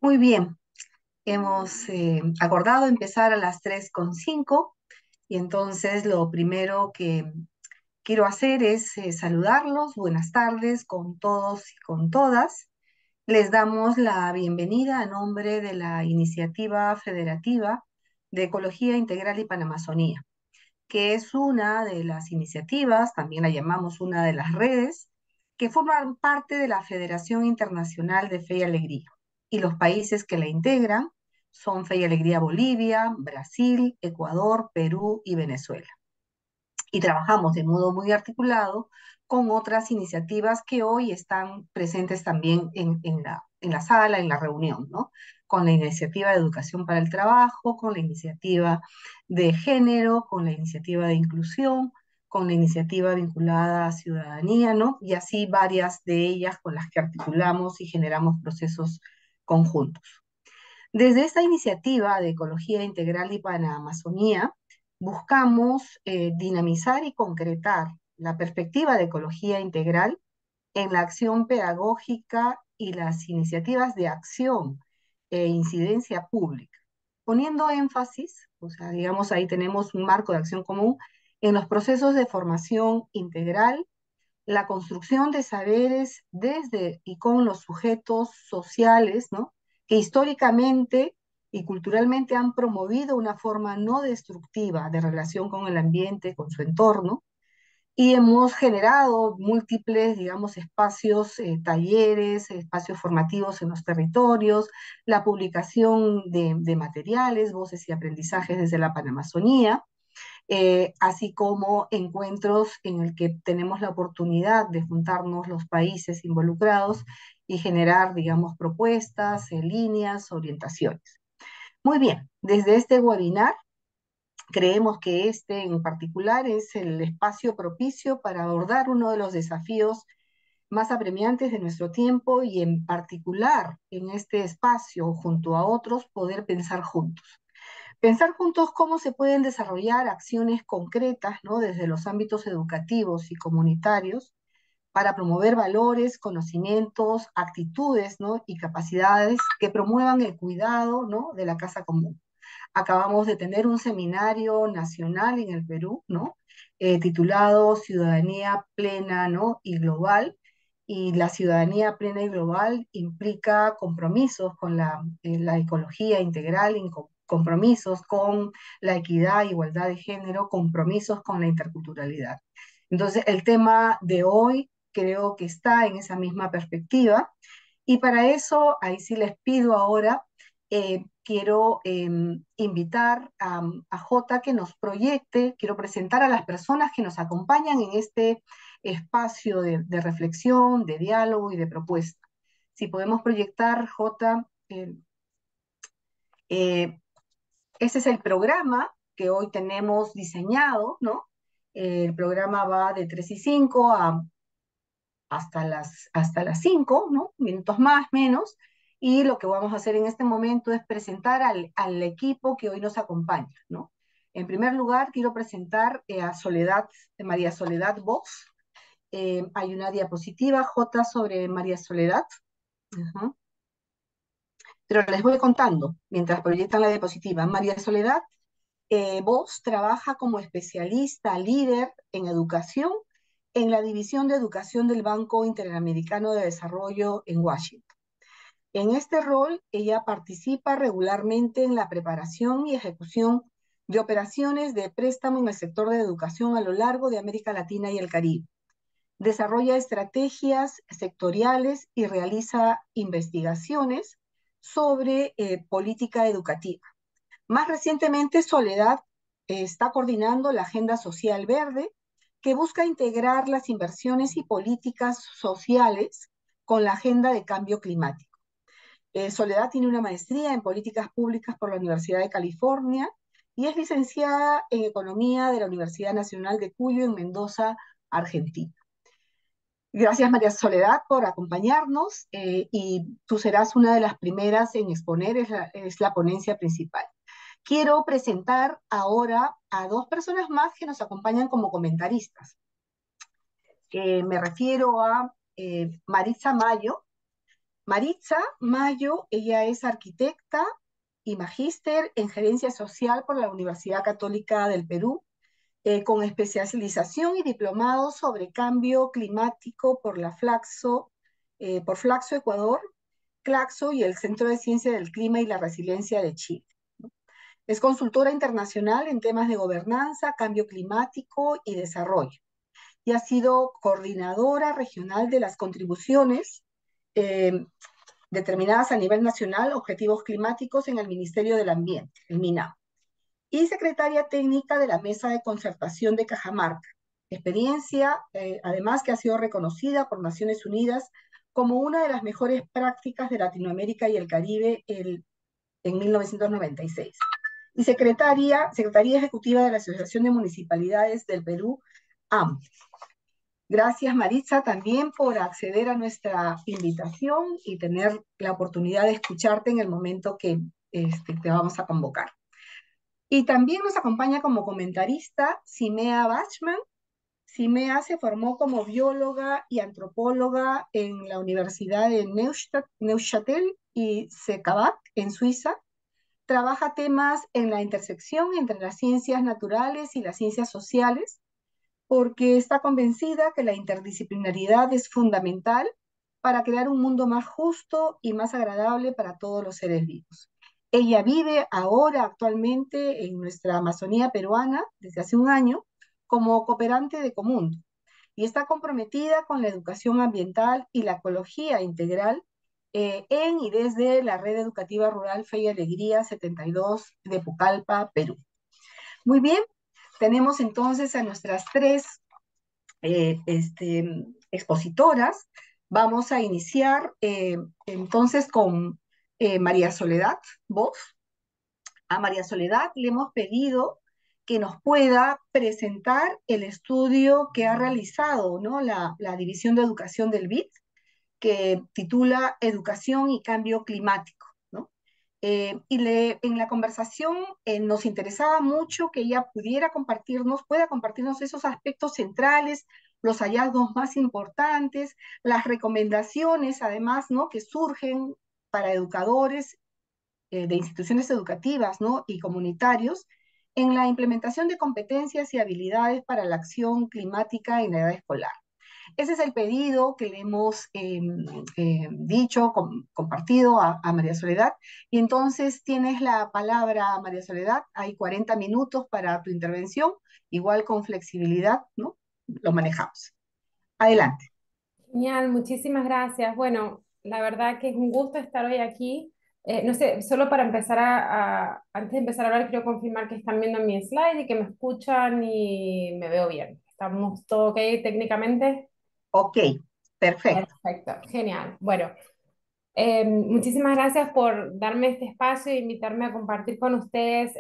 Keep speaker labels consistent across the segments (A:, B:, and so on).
A: Muy bien, hemos acordado empezar a las 3:05 y entonces lo primero que quiero hacer es saludarlos. Buenas tardes con todos y con todas. Les damos la bienvenida a nombre de la Iniciativa Federativa de Ecología Integral y Panamazonía, que es una de las iniciativas, también la llamamos una de las redes, que forman parte de la Federación Internacional de Fe y Alegría. Y los países que la integran son Fe y Alegría Bolivia, Brasil, Ecuador, Perú y Venezuela. Y trabajamos de modo muy articulado con otras iniciativas que hoy están presentes también en la sala, en la reunión, ¿no? Con la iniciativa de educación para el trabajo, con la iniciativa de género, con la iniciativa de inclusión, con la iniciativa vinculada a ciudadanía, ¿no? Y así varias de ellas con las que articulamos y generamos procesos conjuntos. Desde esta iniciativa de Ecología Integral y Panamazonía, buscamos dinamizar y concretar la perspectiva de ecología integral en la acción pedagógica y las iniciativas de acción e incidencia pública, poniendo énfasis, o sea, digamos, ahí tenemos un marco de acción común en los procesos de formación integral, la construcción de saberes desde y con los sujetos sociales, ¿no? Que históricamente y culturalmente han promovido una forma no destructiva de relación con el ambiente, con su entorno, y hemos generado múltiples, digamos, espacios, talleres, espacios formativos en los territorios, la publicación de materiales, voces y aprendizajes desde la Panamazonía, así como encuentros en el que tenemos la oportunidad de juntarnos los países involucrados y generar, digamos, propuestas, líneas, orientaciones. Muy bien, desde este webinar creemos que este en particular es el espacio propicio para abordar uno de los desafíos más apremiantes de nuestro tiempo y en particular en este espacio, junto a otros, poder pensar juntos. Pensar juntos cómo se pueden desarrollar acciones concretas, ¿no? Desde los ámbitos educativos y comunitarios para promover valores, conocimientos, actitudes, ¿no? Y capacidades que promuevan el cuidado, ¿no? De la casa común. Acabamos de tener un seminario nacional en el Perú, ¿no? Titulado Ciudadanía Plena, ¿no? Y Global. Y la ciudadanía plena y global implica compromisos con la ecología integral, compromisos con la equidad, igualdad de género, compromisos con la interculturalidad. Entonces, el tema de hoy creo que está en esa misma perspectiva. Y para eso, ahí sí les pido ahora, quiero invitar a Jota que nos proyecte, quiero presentar a las personas que nos acompañan en este espacio de reflexión, de diálogo y de propuesta. Si podemos proyectar, Jota, eh, ese es el programa que hoy tenemos diseñado, ¿no? El programa va de 3 y 5 hasta las 5, ¿no? Minutos más, menos. Y lo que vamos a hacer en este momento es presentar al equipo que hoy nos acompaña, ¿no? En primer lugar, quiero presentar a María Soledad Vox. Hay una diapositiva, J, sobre María Soledad. Ujú. Pero les voy contando mientras proyectan la diapositiva. María Soledad Vox trabaja como especialista líder en educación en la División de Educación del Banco Interamericano de Desarrollo en Washington. En este rol, ella participa regularmente en la preparación y ejecución de operaciones de préstamo en el sector de educación a lo largo de América Latina y el Caribe. Desarrolla estrategias sectoriales y realiza investigaciones sobre política educativa. Más recientemente, Soledad está coordinando la Agenda Social Verde, que busca integrar las inversiones y políticas sociales con la agenda de cambio climático. Soledad tiene una maestría en políticas públicas por la Universidad de California y es licenciada en Economía de la Universidad Nacional de Cuyo en Mendoza, Argentina. Gracias, María Soledad, por acompañarnos y tú serás una de las primeras en exponer, es la ponencia principal. Quiero presentar ahora a dos personas más que nos acompañan como comentaristas. Me refiero a Maritza Mayo. Maritza Mayo, ella es arquitecta y magíster en gerencia social por la Universidad Católica del Perú, con especialización y diplomado sobre cambio climático por Flaxo Ecuador, Claxo y el Centro de Ciencia del Clima y la Resiliencia de Chile. Es consultora internacional en temas de gobernanza, cambio climático y desarrollo. Y ha sido coordinadora regional de las contribuciones eh, determinadas a nivel nacional, objetivos climáticos en el Ministerio del Ambiente, el MINA, y secretaria técnica de la Mesa de Concertación de Cajamarca. Experiencia, además, que ha sido reconocida por Naciones Unidas como una de las mejores prácticas de Latinoamérica y el Caribe en 1996. Y secretaria ejecutiva de la Asociación de Municipalidades del Perú, AM. Gracias, Maritza, también por acceder a nuestra invitación y tener la oportunidad de escucharte en el momento que te vamos a convocar. Y también nos acompaña como comentarista Simea Bachmann. Simea se formó como bióloga y antropóloga en la Universidad de Neuchâtel y Secabac, en Suiza. Trabaja temas en la intersección entre las ciencias naturales y las ciencias sociales, porque está convencida que la interdisciplinaridad es fundamental para crear un mundo más justo y más agradable para todos los seres vivos. Ella vive ahora actualmente en nuestra Amazonía peruana desde hace un año como cooperante de Comundo y está comprometida con la educación ambiental y la ecología integral en y desde la red educativa rural Fe y Alegría 72 de Pucallpa, Perú. Muy bien, tenemos entonces a nuestras tres expositoras. Vamos a iniciar entonces con María Soledad Voz. A María Soledad le hemos pedido que nos pueda presentar el estudio que ha realizado, ¿no? la División de Educación del BID, que titula Educación y Cambio Climático, ¿no? En la conversación nos interesaba mucho que ella pueda compartirnos esos aspectos centrales, los hallazgos más importantes, las recomendaciones, además, ¿no? que surgen para educadores de instituciones educativas, ¿no? y comunitarios en la implementación de competencias y habilidades para la acción climática en la edad escolar. Ese es el pedido que le hemos dicho, compartido a María Soledad. Y entonces tienes la palabra, María Soledad. Hay 40 minutos para tu intervención, igual con flexibilidad, ¿no? Lo manejamos. Adelante.
B: Genial, muchísimas gracias. Bueno, la verdad que es un gusto estar hoy aquí. No sé, solo para empezar antes de empezar a hablar, quiero confirmar que están viendo mi slide y que me escuchan y me veo bien. ¿Estamos todo ok técnicamente?
A: Ok, perfecto.
B: Perfecto, genial. Bueno, muchísimas gracias por darme este espacio e invitarme a compartir con ustedes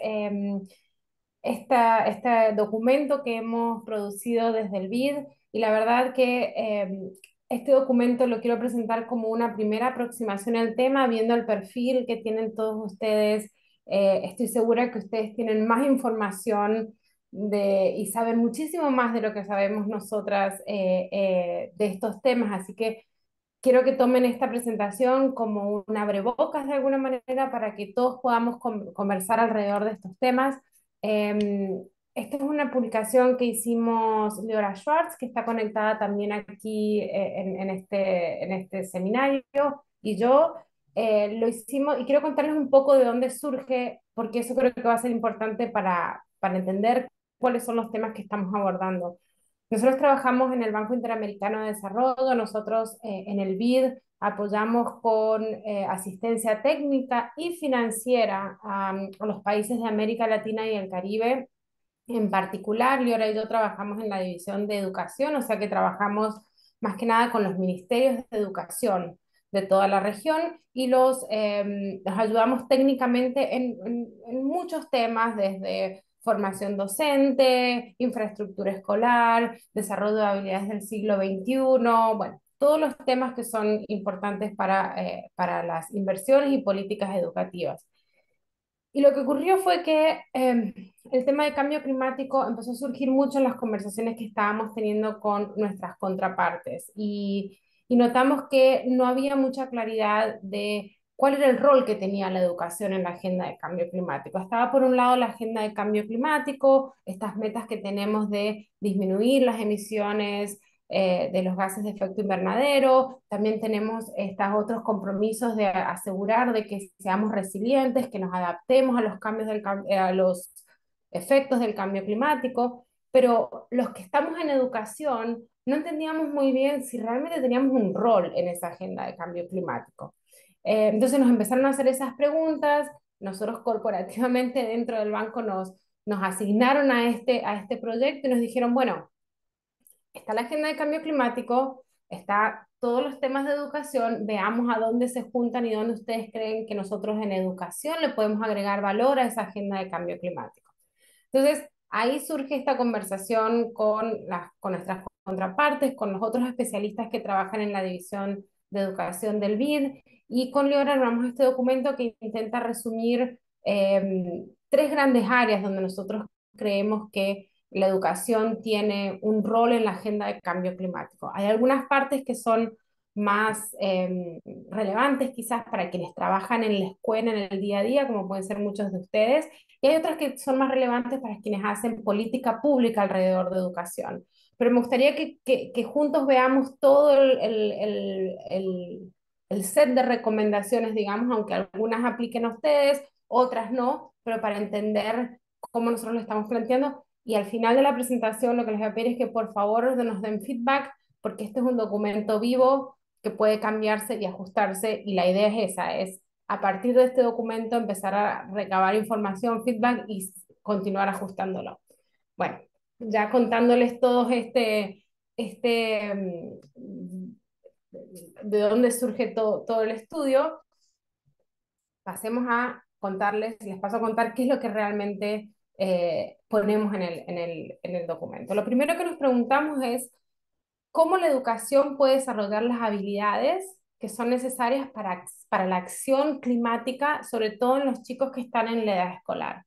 B: este documento que hemos producido desde el BID y la verdad que este documento lo quiero presentar como una primera aproximación al tema, viendo el perfil que tienen todos ustedes. Estoy segura que ustedes tienen más información y saben muchísimo más de lo que sabemos nosotras de estos temas, así que quiero que tomen esta presentación como un abrebocas de alguna manera para que todos podamos conversar alrededor de estos temas. Esta es una publicación que hicimos Leora Schwartz, que está conectada también aquí en este seminario, y yo lo hicimos, y quiero contarles un poco de dónde surge, porque eso creo que va a ser importante para entender cuáles son los temas que estamos abordando. Nosotros trabajamos en el Banco Interamericano de Desarrollo, nosotros en el BID apoyamos con asistencia técnica y financiera a los países de América Latina y el Caribe. En particular, Liora y yo trabajamos en la división de educación, o sea que trabajamos más que nada con los ministerios de educación de toda la región y los ayudamos técnicamente en muchos temas, desde formación docente, infraestructura escolar, desarrollo de habilidades del siglo XXI, bueno, todos los temas que son importantes para las inversiones y políticas educativas. Y lo que ocurrió fue que el tema de cambio climático empezó a surgir mucho en las conversaciones que estábamos teniendo con nuestras contrapartes. y notamos que no había mucha claridad de cuál era el rol que tenía la educación en la agenda de cambio climático. Estaba por un lado la agenda de cambio climático, estas metas que tenemos de disminuir las emisiones de los gases de efecto invernadero, también tenemos estos otros compromisos de asegurar de que seamos resilientes, que nos adaptemos a los cambios a los efectos del cambio climático, pero los que estamos en educación no entendíamos muy bien si realmente teníamos un rol en esa agenda de cambio climático. Entonces nos empezaron a hacer esas preguntas, nosotros corporativamente dentro del banco nos asignaron a este proyecto y nos dijeron, bueno, está la agenda de cambio climático, está todos los temas de educación, veamos a dónde se juntan y dónde ustedes creen que nosotros en educación le podemos agregar valor a esa agenda de cambio climático. Entonces, ahí surge esta conversación con nuestras contrapartes, con los otros especialistas que trabajan en la división de educación del BID, y con Leora armamos este documento que intenta resumir tres grandes áreas donde nosotros creemos que la educación tiene un rol en la agenda de cambio climático. Hay algunas partes que son más relevantes quizás para quienes trabajan en la escuela en el día a día, como pueden ser muchos de ustedes, y hay otras que son más relevantes para quienes hacen política pública alrededor de educación. Pero me gustaría que juntos veamos todo el set de recomendaciones, digamos, aunque algunas apliquen a ustedes, otras no, pero para entender cómo nosotros lo estamos planteando. Y al final de la presentación lo que les voy a pedir es que por favor nos den feedback, porque este es un documento vivo que puede cambiarse y ajustarse, y la idea es esa, es a partir de este documento empezar a recabar información, feedback y continuar ajustándolo. Bueno, ya contándoles todos de dónde surge todo el estudio, pasemos a contarles, les paso a contar qué es lo que realmente ponemos en el documento. Lo primero que nos preguntamos es cómo la educación puede desarrollar las habilidades que son necesarias para la acción climática, sobre todo en los chicos que están en la edad escolar.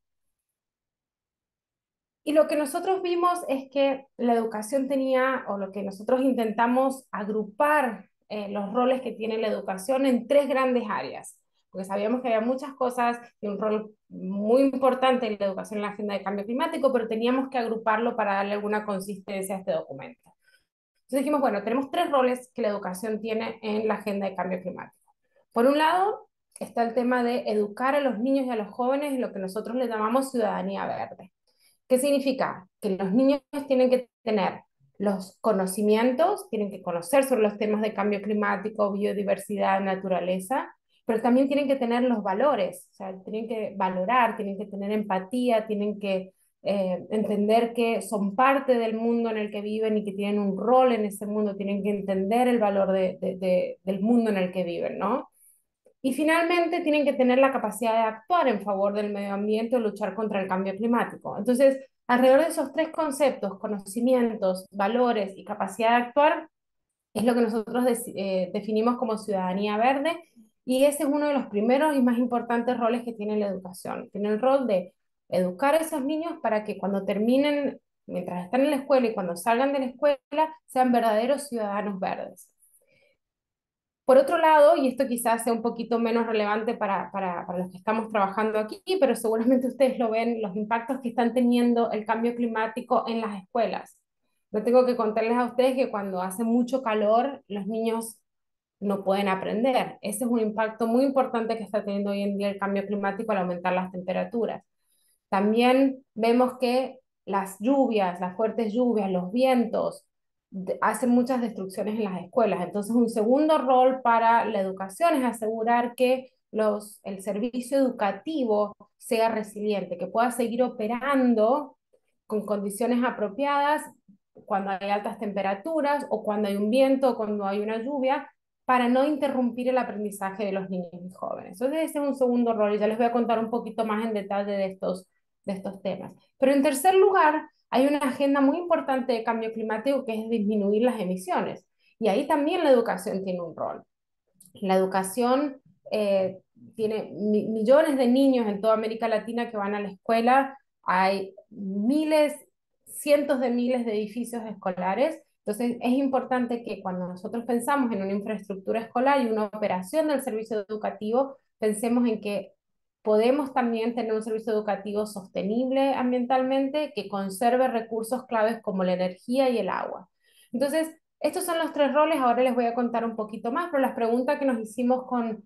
B: Y lo que nosotros vimos es que la educación tenía, o lo que nosotros intentamos agrupar los roles que tiene la educación en tres grandes áreas, porque sabíamos que había muchas cosas y un rol muy importante en la educación en la agenda de cambio climático, pero teníamos que agruparlo para darle alguna consistencia a este documento. Entonces dijimos, bueno, tenemos tres roles que la educación tiene en la agenda de cambio climático. Por un lado, está el tema de educar a los niños y a los jóvenes en lo que nosotros le llamamos ciudadanía verde. ¿Qué significa? Que los niños tienen que tener los conocimientos, tienen que conocer sobre los temas de cambio climático, biodiversidad, naturaleza, pero también tienen que tener los valores, o sea, tienen que valorar, tienen que tener empatía, tienen que entender que son parte del mundo en el que viven y que tienen un rol en ese mundo, tienen que entender el valor del mundo en el que viven, ¿no? Y finalmente tienen que tener la capacidad de actuar en favor del medio ambiente o luchar contra el cambio climático. Entonces, alrededor de esos tres conceptos, conocimientos, valores y capacidad de actuar, es lo que nosotros definimos como ciudadanía verde, y ese es uno de los primeros y más importantes roles que tiene la educación. Tiene el rol de educar a esos niños para que cuando terminen, mientras están en la escuela y cuando salgan de la escuela, sean verdaderos ciudadanos verdes. Por otro lado, y esto quizás sea un poquito menos relevante para los que estamos trabajando aquí, pero seguramente ustedes lo ven, los impactos que están teniendo el cambio climático en las escuelas. No tengo que contarles a ustedes que cuando hace mucho calor, los niños no pueden aprender. Ese es un impacto muy importante que está teniendo hoy en día el cambio climático al aumentar las temperaturas. También vemos que las lluvias, las fuertes lluvias, los vientos, hacen muchas destrucciones en las escuelas. Entonces, un segundo rol para la educación es asegurar que el servicio educativo sea resiliente, que pueda seguir operando con condiciones apropiadas cuando hay altas temperaturas o cuando hay un viento o cuando hay una lluvia, para no interrumpir el aprendizaje de los niños y jóvenes. Entonces, ese es un segundo rol y ya les voy a contar un poquito más en detalle de estos temas. Pero en tercer lugar, hay una agenda muy importante de cambio climático que es disminuir las emisiones. Y ahí también la educación tiene un rol. La educación tiene millones de niños en toda América Latina que van a la escuela. Hay miles, cientos de miles de edificios escolares. Entonces, es importante que cuando nosotros pensamos en una infraestructura escolar y una operación del servicio educativo, pensemos en que podemos también tener un servicio educativo sostenible ambientalmente que conserve recursos claves como la energía y el agua. Entonces, estos son los tres roles. Ahora les voy a contar un poquito más, pero las preguntas que nos hicimos con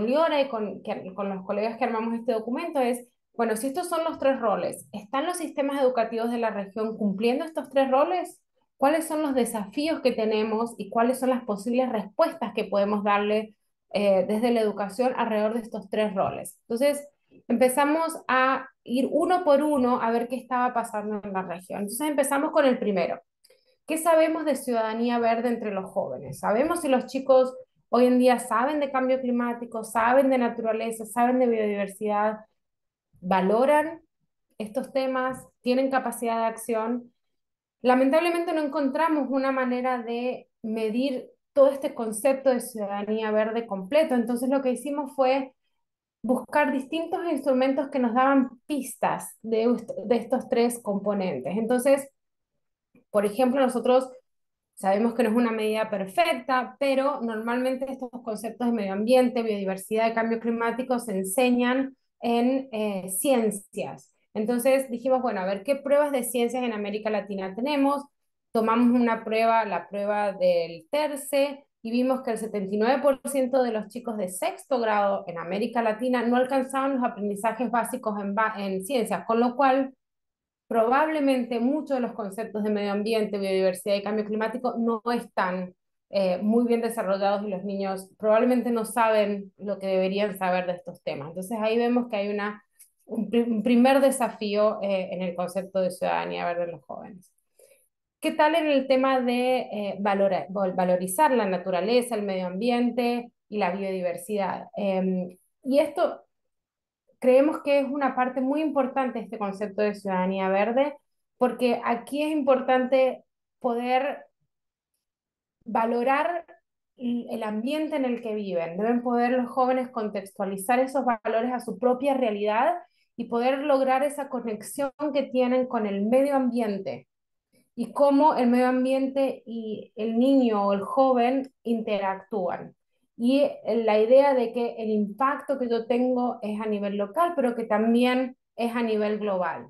B: Liora y con los colegas que armamos este documento es, bueno, si estos son los tres roles, ¿están los sistemas educativos de la región cumpliendo estos tres roles? ¿Cuáles son los desafíos que tenemos y cuáles son las posibles respuestas que podemos darle desde la educación alrededor de estos tres roles? Entonces, empezamos a ir uno por uno a ver qué estaba pasando en la región. Entonces, empezamos con el primero. ¿Qué sabemos de ciudadanía verde entre los jóvenes? ¿Sabemos si los chicos hoy en día saben de cambio climático, saben de naturaleza, saben de biodiversidad, valoran estos temas, tienen capacidad de acción? Lamentablemente no encontramos una manera de medir todo este concepto de ciudadanía verde completo, entonces lo que hicimos fue buscar distintos instrumentos que nos daban pistas de estos tres componentes. Entonces, por ejemplo, nosotros sabemos que no es una medida perfecta, pero normalmente estos conceptos de medio ambiente, biodiversidad y cambio climático se enseñan en ciencias. Entonces dijimos, bueno, a ver qué pruebas de ciencias en América Latina tenemos. Tomamos una prueba, la prueba del TERCE, y vimos que el 79% de los chicos de sexto grado en América Latina no alcanzaban los aprendizajes básicos en ciencias, con lo cual probablemente muchos de los conceptos de medio ambiente, biodiversidad y cambio climático no están muy bien desarrollados y los niños probablemente no saben lo que deberían saber de estos temas. Entonces ahí vemos que hay un primer desafío en el concepto de ciudadanía verde en los jóvenes. ¿Qué tal en el tema de valorizar la naturaleza, el medio ambiente y la biodiversidad? Y esto creemos que es una parte muy importante de este concepto de ciudadanía verde, porque aquí es importante poder valorar el ambiente en el que viven. Deben poder los jóvenes contextualizar esos valores a su propia realidad y poder lograr esa conexión que tienen con el medio ambiente y cómo el medio ambiente y el niño o el joven interactúan. Y la idea de que el impacto que yo tengo es a nivel local, pero que también es a nivel global.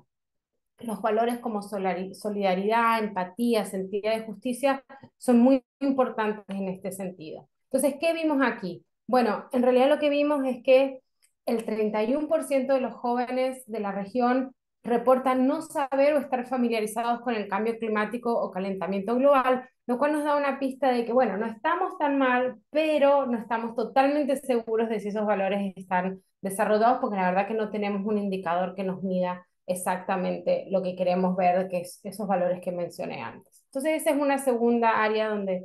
B: Los valores como solidaridad, empatía, sentido de justicia son muy importantes en este sentido. Entonces, ¿qué vimos aquí? Bueno, en realidad lo que vimos es que el 31% de los jóvenes de la región reportan no saber o estar familiarizados con el cambio climático o calentamiento global, lo cual nos da una pista de que, bueno, no estamos tan mal, pero no estamos totalmente seguros de si esos valores están desarrollados, porque la verdad que no tenemos un indicador que nos mida exactamente lo que queremos ver, que es esos valores que mencioné antes. Entonces, esa es una segunda área donde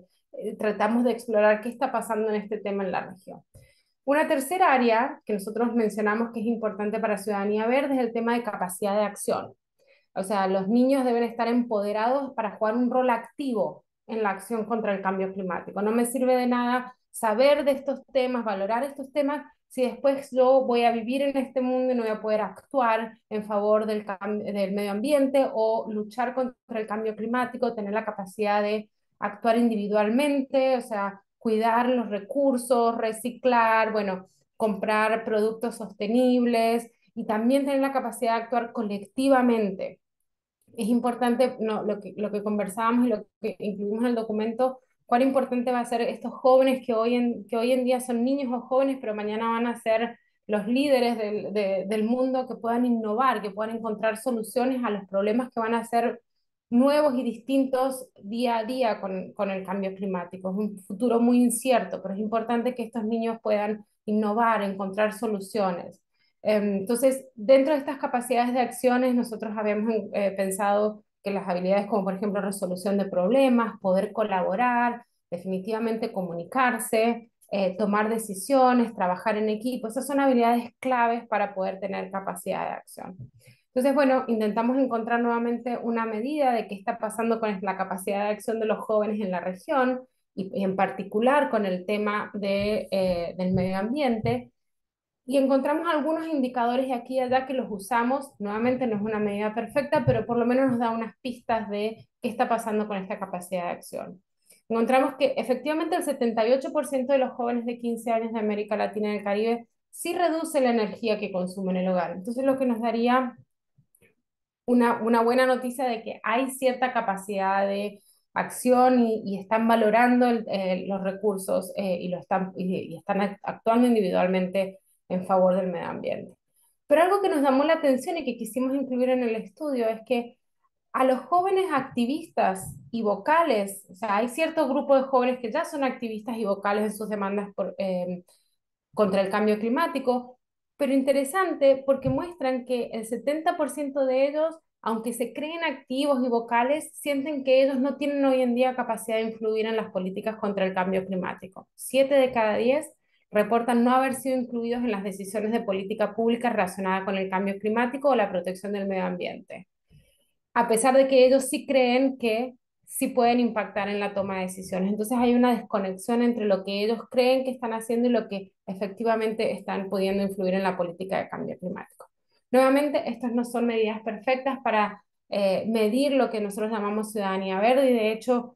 B: tratamos de explorar qué está pasando en este tema en la región. Una tercera área que nosotros mencionamos que es importante para Ciudadanía Verde es el tema de capacidad de acción. O sea, los niños deben estar empoderados para jugar un rol activo en la acción contra el cambio climático. No me sirve de nada saber de estos temas, valorar estos temas, si después yo voy a vivir en este mundo y no voy a poder actuar en favor del medio ambiente o luchar contra el cambio climático, tener la capacidad de actuar individualmente, o sea, cuidar los recursos, reciclar, bueno, comprar productos sostenibles y también tener la capacidad de actuar colectivamente. Es importante, no, lo que conversábamos y lo que incluimos en el documento, cuán importante va a ser estos jóvenes que hoy en día son niños o jóvenes, pero mañana van a ser los líderes del mundo, que puedan innovar, que puedan encontrar soluciones a los problemas que van a ser nuevos y distintos día a día con el cambio climático. Es un futuro muy incierto, pero es importante que estos niños puedan innovar, encontrar soluciones. Entonces, dentro de estas capacidades de acciones, nosotros habíamos pensado que las habilidades como por ejemplo resolución de problemas, poder colaborar, definitivamente comunicarse, tomar decisiones, trabajar en equipo, esas son habilidades claves para poder tener capacidad de acción. Entonces, bueno, intentamos encontrar nuevamente una medida de qué está pasando con la capacidad de acción de los jóvenes en la región y en particular con el tema del medio ambiente. Y encontramos algunos indicadores de aquí y allá que los usamos. Nuevamente no es una medida perfecta, pero por lo menos nos da unas pistas de qué está pasando con esta capacidad de acción. Encontramos que efectivamente el 78% de los jóvenes de 15 años de América Latina y el Caribe sí reduce la energía que consumen en el hogar. Entonces lo que nos daría una buena noticia de que hay cierta capacidad de acción y están valorando los recursos y están actuando individualmente en favor del medio ambiente. Pero algo que nos llamó la atención y que quisimos incluir en el estudio es que a los jóvenes activistas y vocales, o sea, hay cierto grupo de jóvenes que ya son activistas y vocales en sus demandas contra el cambio climático, pero interesante porque muestran que el 70% de ellos, aunque se creen activos y vocales, sienten que ellos no tienen hoy en día capacidad de influir en las políticas contra el cambio climático. 7 de cada 10 reportan no haber sido incluidos en las decisiones de política pública relacionadas con el cambio climático o la protección del medio ambiente, a pesar de que ellos sí creen que sí pueden impactar en la toma de decisiones. Entonces hay una desconexión entre lo que ellos creen que están haciendo y lo que efectivamente están pudiendo influir en la política de cambio climático. Nuevamente, estas no son medidas perfectas para medir lo que nosotros llamamos ciudadanía verde y de hecho,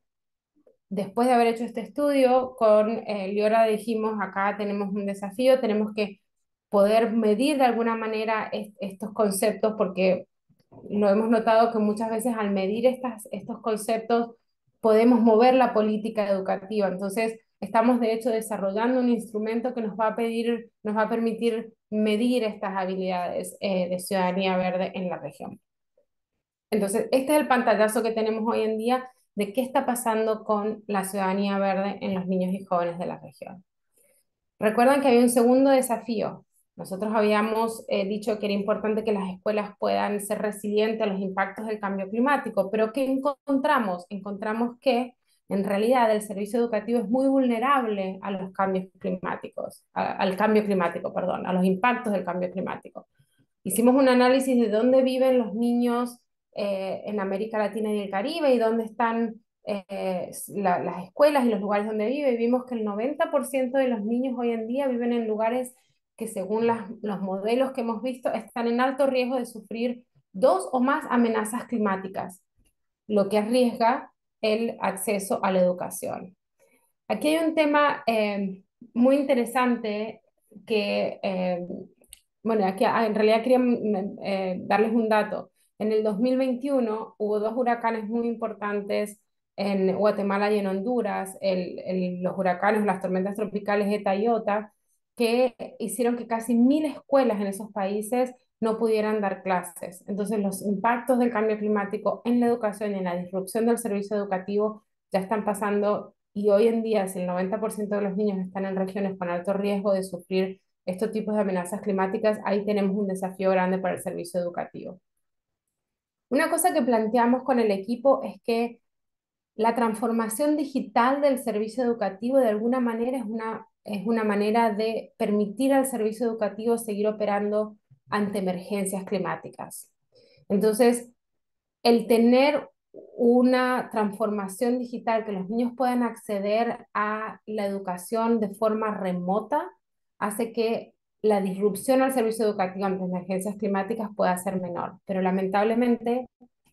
B: después de haber hecho este estudio con Liora dijimos, acá tenemos un desafío, tenemos que poder medir de alguna manera estos conceptos porque lo hemos notado que muchas veces al medir estos conceptos podemos mover la política educativa. Entonces, estamos de hecho desarrollando un instrumento que nos va a permitir medir estas habilidades de ciudadanía verde en la región. Entonces, este es el pantallazo que tenemos hoy en día de qué está pasando con la ciudadanía verde en los niños y jóvenes de la región. Recuerdan que había un segundo desafío. Nosotros habíamos dicho que era importante que las escuelas puedan ser resilientes a los impactos del cambio climático, pero ¿qué encontramos? Encontramos que en realidad el servicio educativo es muy vulnerable a los cambios climáticos, al cambio climático, perdón, a los impactos del cambio climático. Hicimos un análisis de dónde viven los niños en América Latina y el Caribe y dónde están las escuelas y los lugares donde vive, y vimos que el 90% de los niños hoy en día viven en lugares que según los modelos que hemos visto están en alto riesgo de sufrir dos o más amenazas climáticas, lo que arriesga el acceso a la educación. Aquí hay un tema muy interesante que, bueno, aquí en realidad quería darles un dato. En el 2021 hubo dos huracanes muy importantes en Guatemala y en Honduras, los huracanes, las tormentas tropicales ETA y OTA, que hicieron que casi 1.000 escuelas en esos países no pudieran dar clases. Entonces, los impactos del cambio climático en la educación y en la disrupción del servicio educativo ya están pasando y hoy en día, si el 90% de los niños están en regiones con alto riesgo de sufrir estos tipos de amenazas climáticas, ahí tenemos un desafío grande para el servicio educativo. Una cosa que planteamos con el equipo es que la transformación digital del servicio educativo de alguna manera es una manera de permitir al servicio educativo seguir operando ante emergencias climáticas. Entonces, el tener una transformación digital, que los niños puedan acceder a la educación de forma remota, hace que la disrupción al servicio educativo ante emergencias climáticas pueda ser menor. Pero lamentablemente,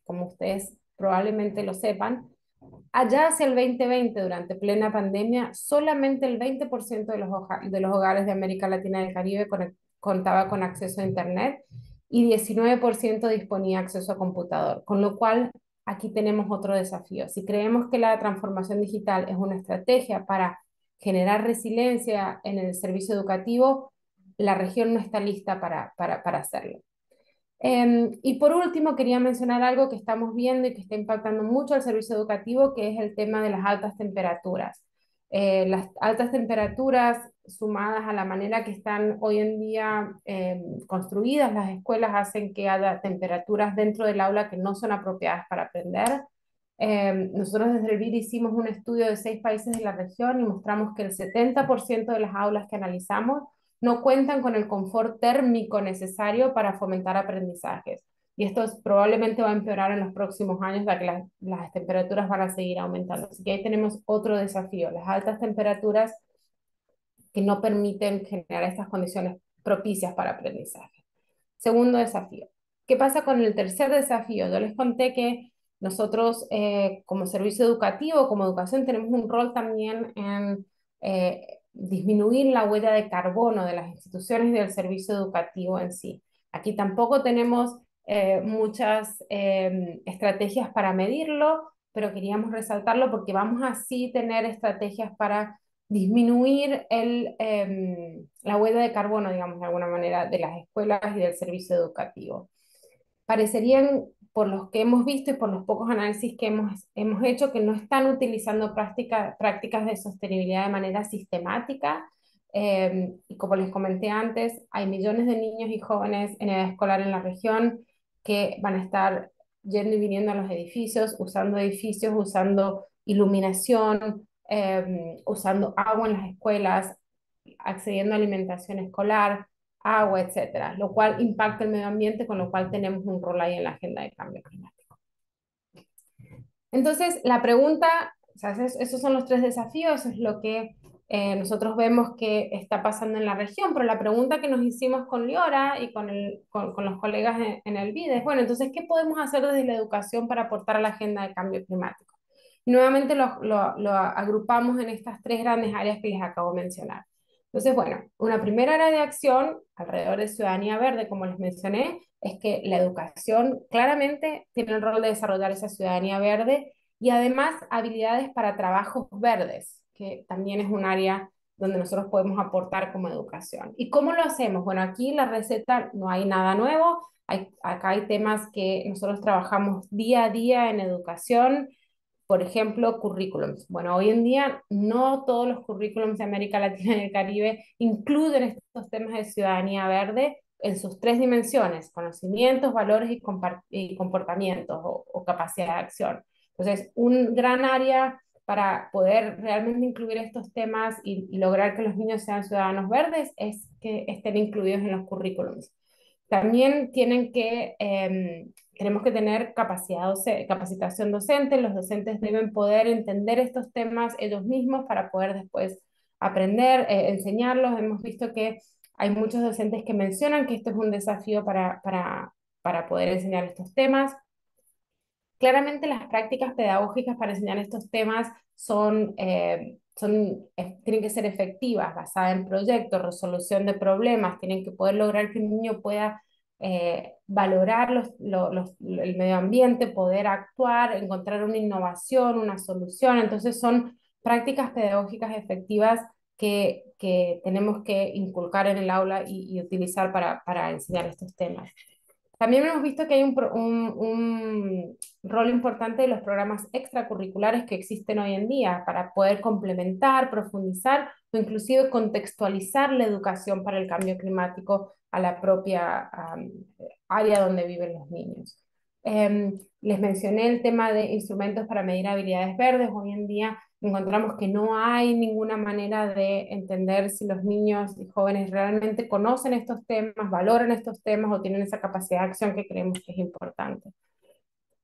B: como ustedes probablemente lo sepan, allá hacia el 2020, durante plena pandemia, solamente el 20% de los hogares de América Latina y del Caribe contaba con acceso a Internet y 19% disponía acceso a computador, con lo cual aquí tenemos otro desafío. Si creemos que la transformación digital es una estrategia para generar resiliencia en el servicio educativo, la región no está lista para hacerlo. Y por último, quería mencionar algo que estamos viendo y que está impactando mucho al servicio educativo, que es el tema de las altas temperaturas. Las altas temperaturas sumadas a la manera que están hoy en día construidas las escuelas hacen que haya temperaturas dentro del aula que no son apropiadas para aprender. Nosotros desde el BID hicimos un estudio de 6 países de la región y mostramos que el 70% de las aulas que analizamos no cuentan con el confort térmico necesario para fomentar aprendizajes. Y esto probablemente va a empeorar en los próximos años, ya que las temperaturas van a seguir aumentando. Así que ahí tenemos otro desafío, las altas temperaturas que no permiten generar estas condiciones propicias para aprendizaje. Segundo desafío. ¿Qué pasa con el tercer desafío? Yo les conté que nosotros como servicio educativo, como educación, tenemos un rol también en disminuir la huella de carbono de las instituciones y del servicio educativo en sí. Aquí tampoco tenemos muchas estrategias para medirlo, pero queríamos resaltarlo porque vamos así tener estrategias para disminuir la huella de carbono, digamos, de alguna manera, de las escuelas y del servicio educativo. Parecerían, por los que hemos visto y por los pocos análisis que hemos hecho, que no están utilizando prácticas de sostenibilidad de manera sistemática. Y como les comenté antes, hay millones de niños y jóvenes en edad escolar en la región que van a estar yendo y viniendo a los edificios, usando iluminación, usando agua en las escuelas, accediendo a alimentación escolar, agua, etcétera, lo cual impacta el medio ambiente, con lo cual tenemos un rol ahí en la agenda de cambio climático. Entonces, la pregunta, o sea, esos son los tres desafíos, eso es lo que nosotros vemos que está pasando en la región, pero la pregunta que nos hicimos con Liora y con los colegas en el BID es, bueno, entonces, ¿qué podemos hacer desde la educación para aportar a la agenda de cambio climático? Y nuevamente lo agrupamos en estas tres grandes áreas que les acabo de mencionar. Entonces, bueno, una primera área de acción alrededor de ciudadanía verde, como les mencioné, es que la educación claramente tiene el rol de desarrollar esa ciudadanía verde y además habilidades para trabajos verdes, que también es un área donde nosotros podemos aportar como educación. ¿Y cómo lo hacemos? Bueno, aquí la receta no hay nada nuevo, acá hay temas que nosotros trabajamos día a día en educación. Por ejemplo, currículums. Bueno, hoy en día no todos los currículums de América Latina y el Caribe incluyen estos temas de ciudadanía verde en sus tres dimensiones: conocimientos, valores y comportamientos o capacidad de acción. Entonces, un gran área para poder realmente incluir estos temas y lograr que los niños sean ciudadanos verdes es que estén incluidos en los currículums. También tenemos que tener capacitación docente. Los docentes deben poder entender estos temas ellos mismos para poder después aprender, enseñarlos. Hemos visto que hay muchos docentes que mencionan que esto es un desafío para poder enseñar estos temas. Claramente las prácticas pedagógicas para enseñar estos temas tienen que ser efectivas, basadas en proyectos, resolución de problemas, tienen que poder lograr que un niño pueda valorar el medio ambiente, poder actuar, encontrar una innovación, una solución. Entonces son prácticas pedagógicas efectivas que tenemos que inculcar en el aula y utilizar para enseñar estos temas. También hemos visto que hay un rol importante de los programas extracurriculares que existen hoy en día para poder complementar, profundizar o inclusive contextualizar la educación para el cambio climático a la propia área donde viven los niños. Les mencioné el tema de instrumentos para medir habilidades verdes. Hoy en día encontramos que no hay ninguna manera de entender si los niños y jóvenes realmente conocen estos temas, valoran estos temas o tienen esa capacidad de acción que creemos que es importante.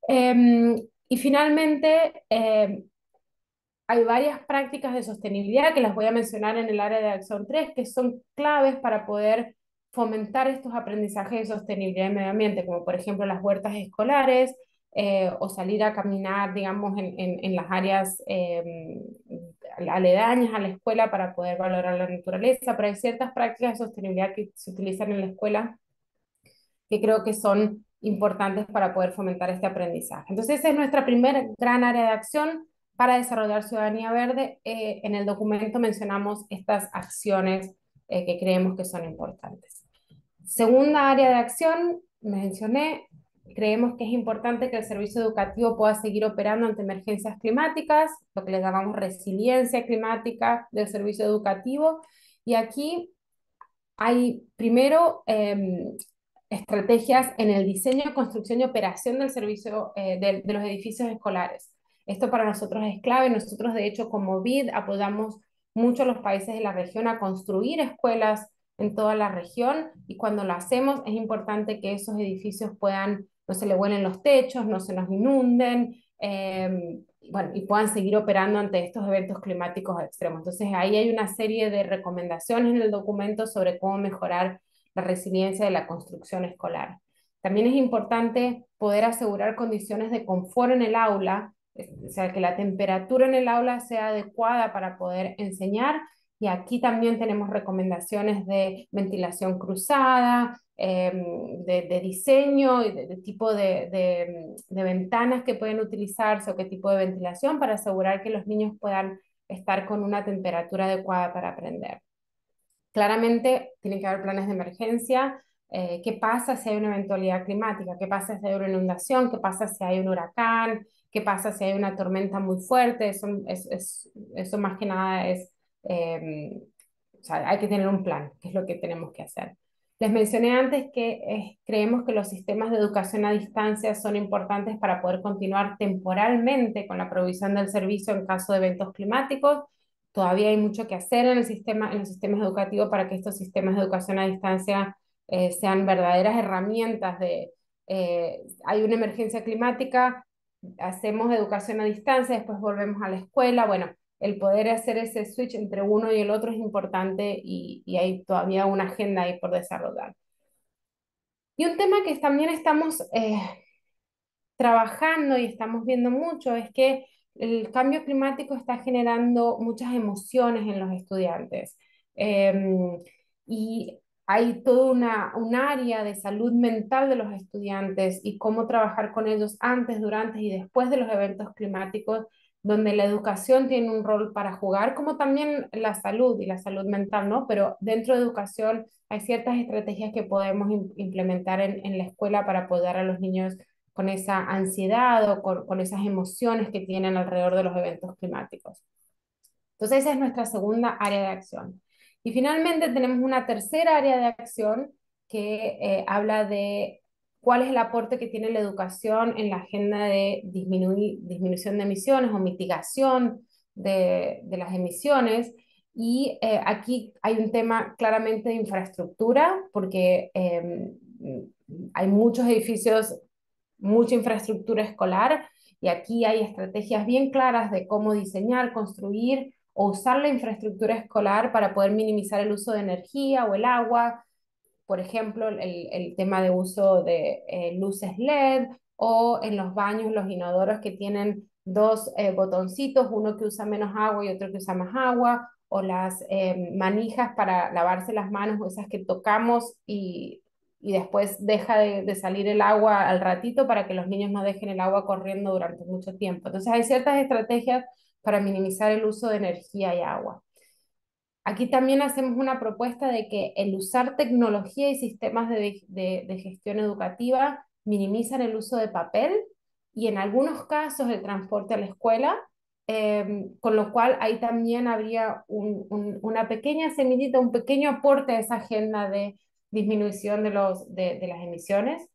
B: Y finalmente, hay varias prácticas de sostenibilidad que las voy a mencionar en el área de acción 3 que son claves para poder fomentar estos aprendizajes de sostenibilidad y medio ambiente, como por ejemplo las huertas escolares o salir a caminar, digamos, en las áreas aledañas a la escuela para poder valorar la naturaleza. Pero hay ciertas prácticas de sostenibilidad que se utilizan en la escuela que creo que son importantes para poder fomentar este aprendizaje. Entonces, esa es nuestra primera gran área de acción para desarrollar ciudadanía verde. En el documento mencionamos estas acciones que creemos que son importantes. Segunda área de acción, mencioné, creemos que es importante que el servicio educativo pueda seguir operando ante emergencias climáticas, lo que le llamamos resiliencia climática del servicio educativo. Y aquí hay primero estrategias en el diseño, construcción y operación del servicio de los edificios escolares. Esto para nosotros es clave. Nosotros, de hecho, como BID, apoyamos mucho a los países de la región a construir escuelas en toda la región, y cuando lo hacemos es importante que esos edificios no se le vuelen los techos, no se nos inunden, bueno, y puedan seguir operando ante estos eventos climáticos extremos. Entonces ahí hay una serie de recomendaciones en el documento sobre cómo mejorar la resiliencia de la construcción escolar. También es importante poder asegurar condiciones de confort en el aula, o sea, que la temperatura en el aula sea adecuada para poder enseñar. Y aquí también tenemos recomendaciones de ventilación cruzada, de diseño y de tipo de ventanas que pueden utilizarse o qué tipo de ventilación para asegurar que los niños puedan estar con una temperatura adecuada para aprender. Claramente tienen que haber planes de emergencia. ¿Qué pasa si hay una eventualidad climática? ¿Qué pasa si hay una inundación? ¿Qué pasa si hay un huracán? ¿Qué pasa si hay una tormenta muy fuerte? Eso más que nada es, o sea, hay que tener un plan, que es lo que tenemos que hacer. Les mencioné antes que creemos que los sistemas de educación a distancia son importantes para poder continuar temporalmente con la provisión del servicio en caso de eventos climáticos. Todavía hay mucho que hacer en el sistema, en los sistemas educativos para que estos sistemas de educación a distancia sean verdaderas herramientas hay una emergencia climática, hacemos educación a distancia, después volvemos a la escuela. Bueno, el poder hacer ese switch entre uno y el otro es importante y hay todavía una agenda ahí por desarrollar. Y un tema que también estamos trabajando y estamos viendo mucho es que el cambio climático está generando muchas emociones en los estudiantes. Y hay toda un área de salud mental de los estudiantes y cómo trabajar con ellos antes, durante y después de los eventos climáticos, donde la educación tiene un rol para jugar, como también la salud y la salud mental, ¿no? Pero dentro de educación hay ciertas estrategias que podemos implementar en la escuela para apoyar a los niños con esa ansiedad o con esas emociones que tienen alrededor de los eventos climáticos. Entonces esa es nuestra segunda área de acción. Y finalmente tenemos una tercera área de acción que habla de cuál es el aporte que tiene la educación en la agenda de disminución de emisiones o mitigación de las emisiones. Y aquí hay un tema claramente de infraestructura, porque hay muchos edificios, mucha infraestructura escolar, y aquí hay estrategias bien claras de cómo diseñar, construir o usar la infraestructura escolar para poder minimizar el uso de energía o el agua, por ejemplo, el tema de uso de luces LED o en los baños, los inodoros que tienen dos botoncitos, uno que usa menos agua y otro que usa más agua, o las manijas para lavarse las manos, o esas que tocamos y después deja de salir el agua al ratito para que los niños no dejen el agua corriendo durante mucho tiempo. Entonces hay ciertas estrategias para minimizar el uso de energía y agua. Aquí también hacemos una propuesta de que el usar tecnología y sistemas de gestión educativa minimizan el uso de papel y en algunos casos el transporte a la escuela, con lo cual ahí también habría una pequeña semillita, un pequeño aporte a esa agenda de disminución de las emisiones.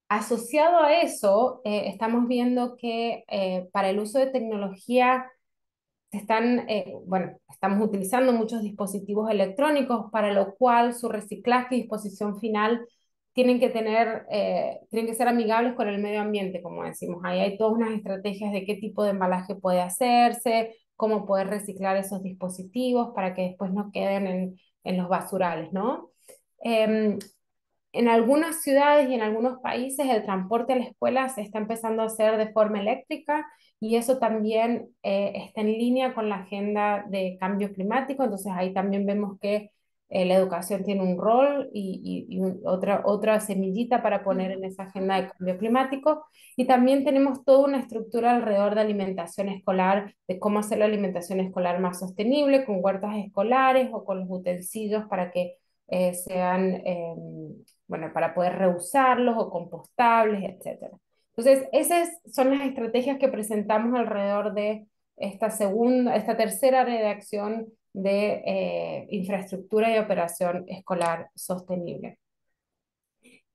B: Asociado a eso, estamos viendo que para el uso de tecnología bueno, estamos utilizando muchos dispositivos electrónicos, para lo cual su reciclaje y disposición final tienen que ser amigables con el medio ambiente, como decimos. Ahí hay todas unas estrategias de qué tipo de embalaje puede hacerse, cómo poder reciclar esos dispositivos para que después no queden en los basurales, ¿no? Em, en algunas ciudades y en algunos países el transporte a la escuela se está empezando a hacer de forma eléctrica y eso también está en línea con la agenda de cambio climático. Entonces ahí también vemos que la educación tiene un rol y otra semillita para poner en esa agenda de cambio climático. Y también tenemos toda una estructura alrededor de alimentación escolar, de cómo hacer la alimentación escolar más sostenible, con huertas escolares o con los utensilios para que sean bueno, para poder reusarlos o compostables, etcétera. Entonces, esas son las estrategias que presentamos alrededor de esta tercera área de acción de infraestructura y operación escolar sostenible.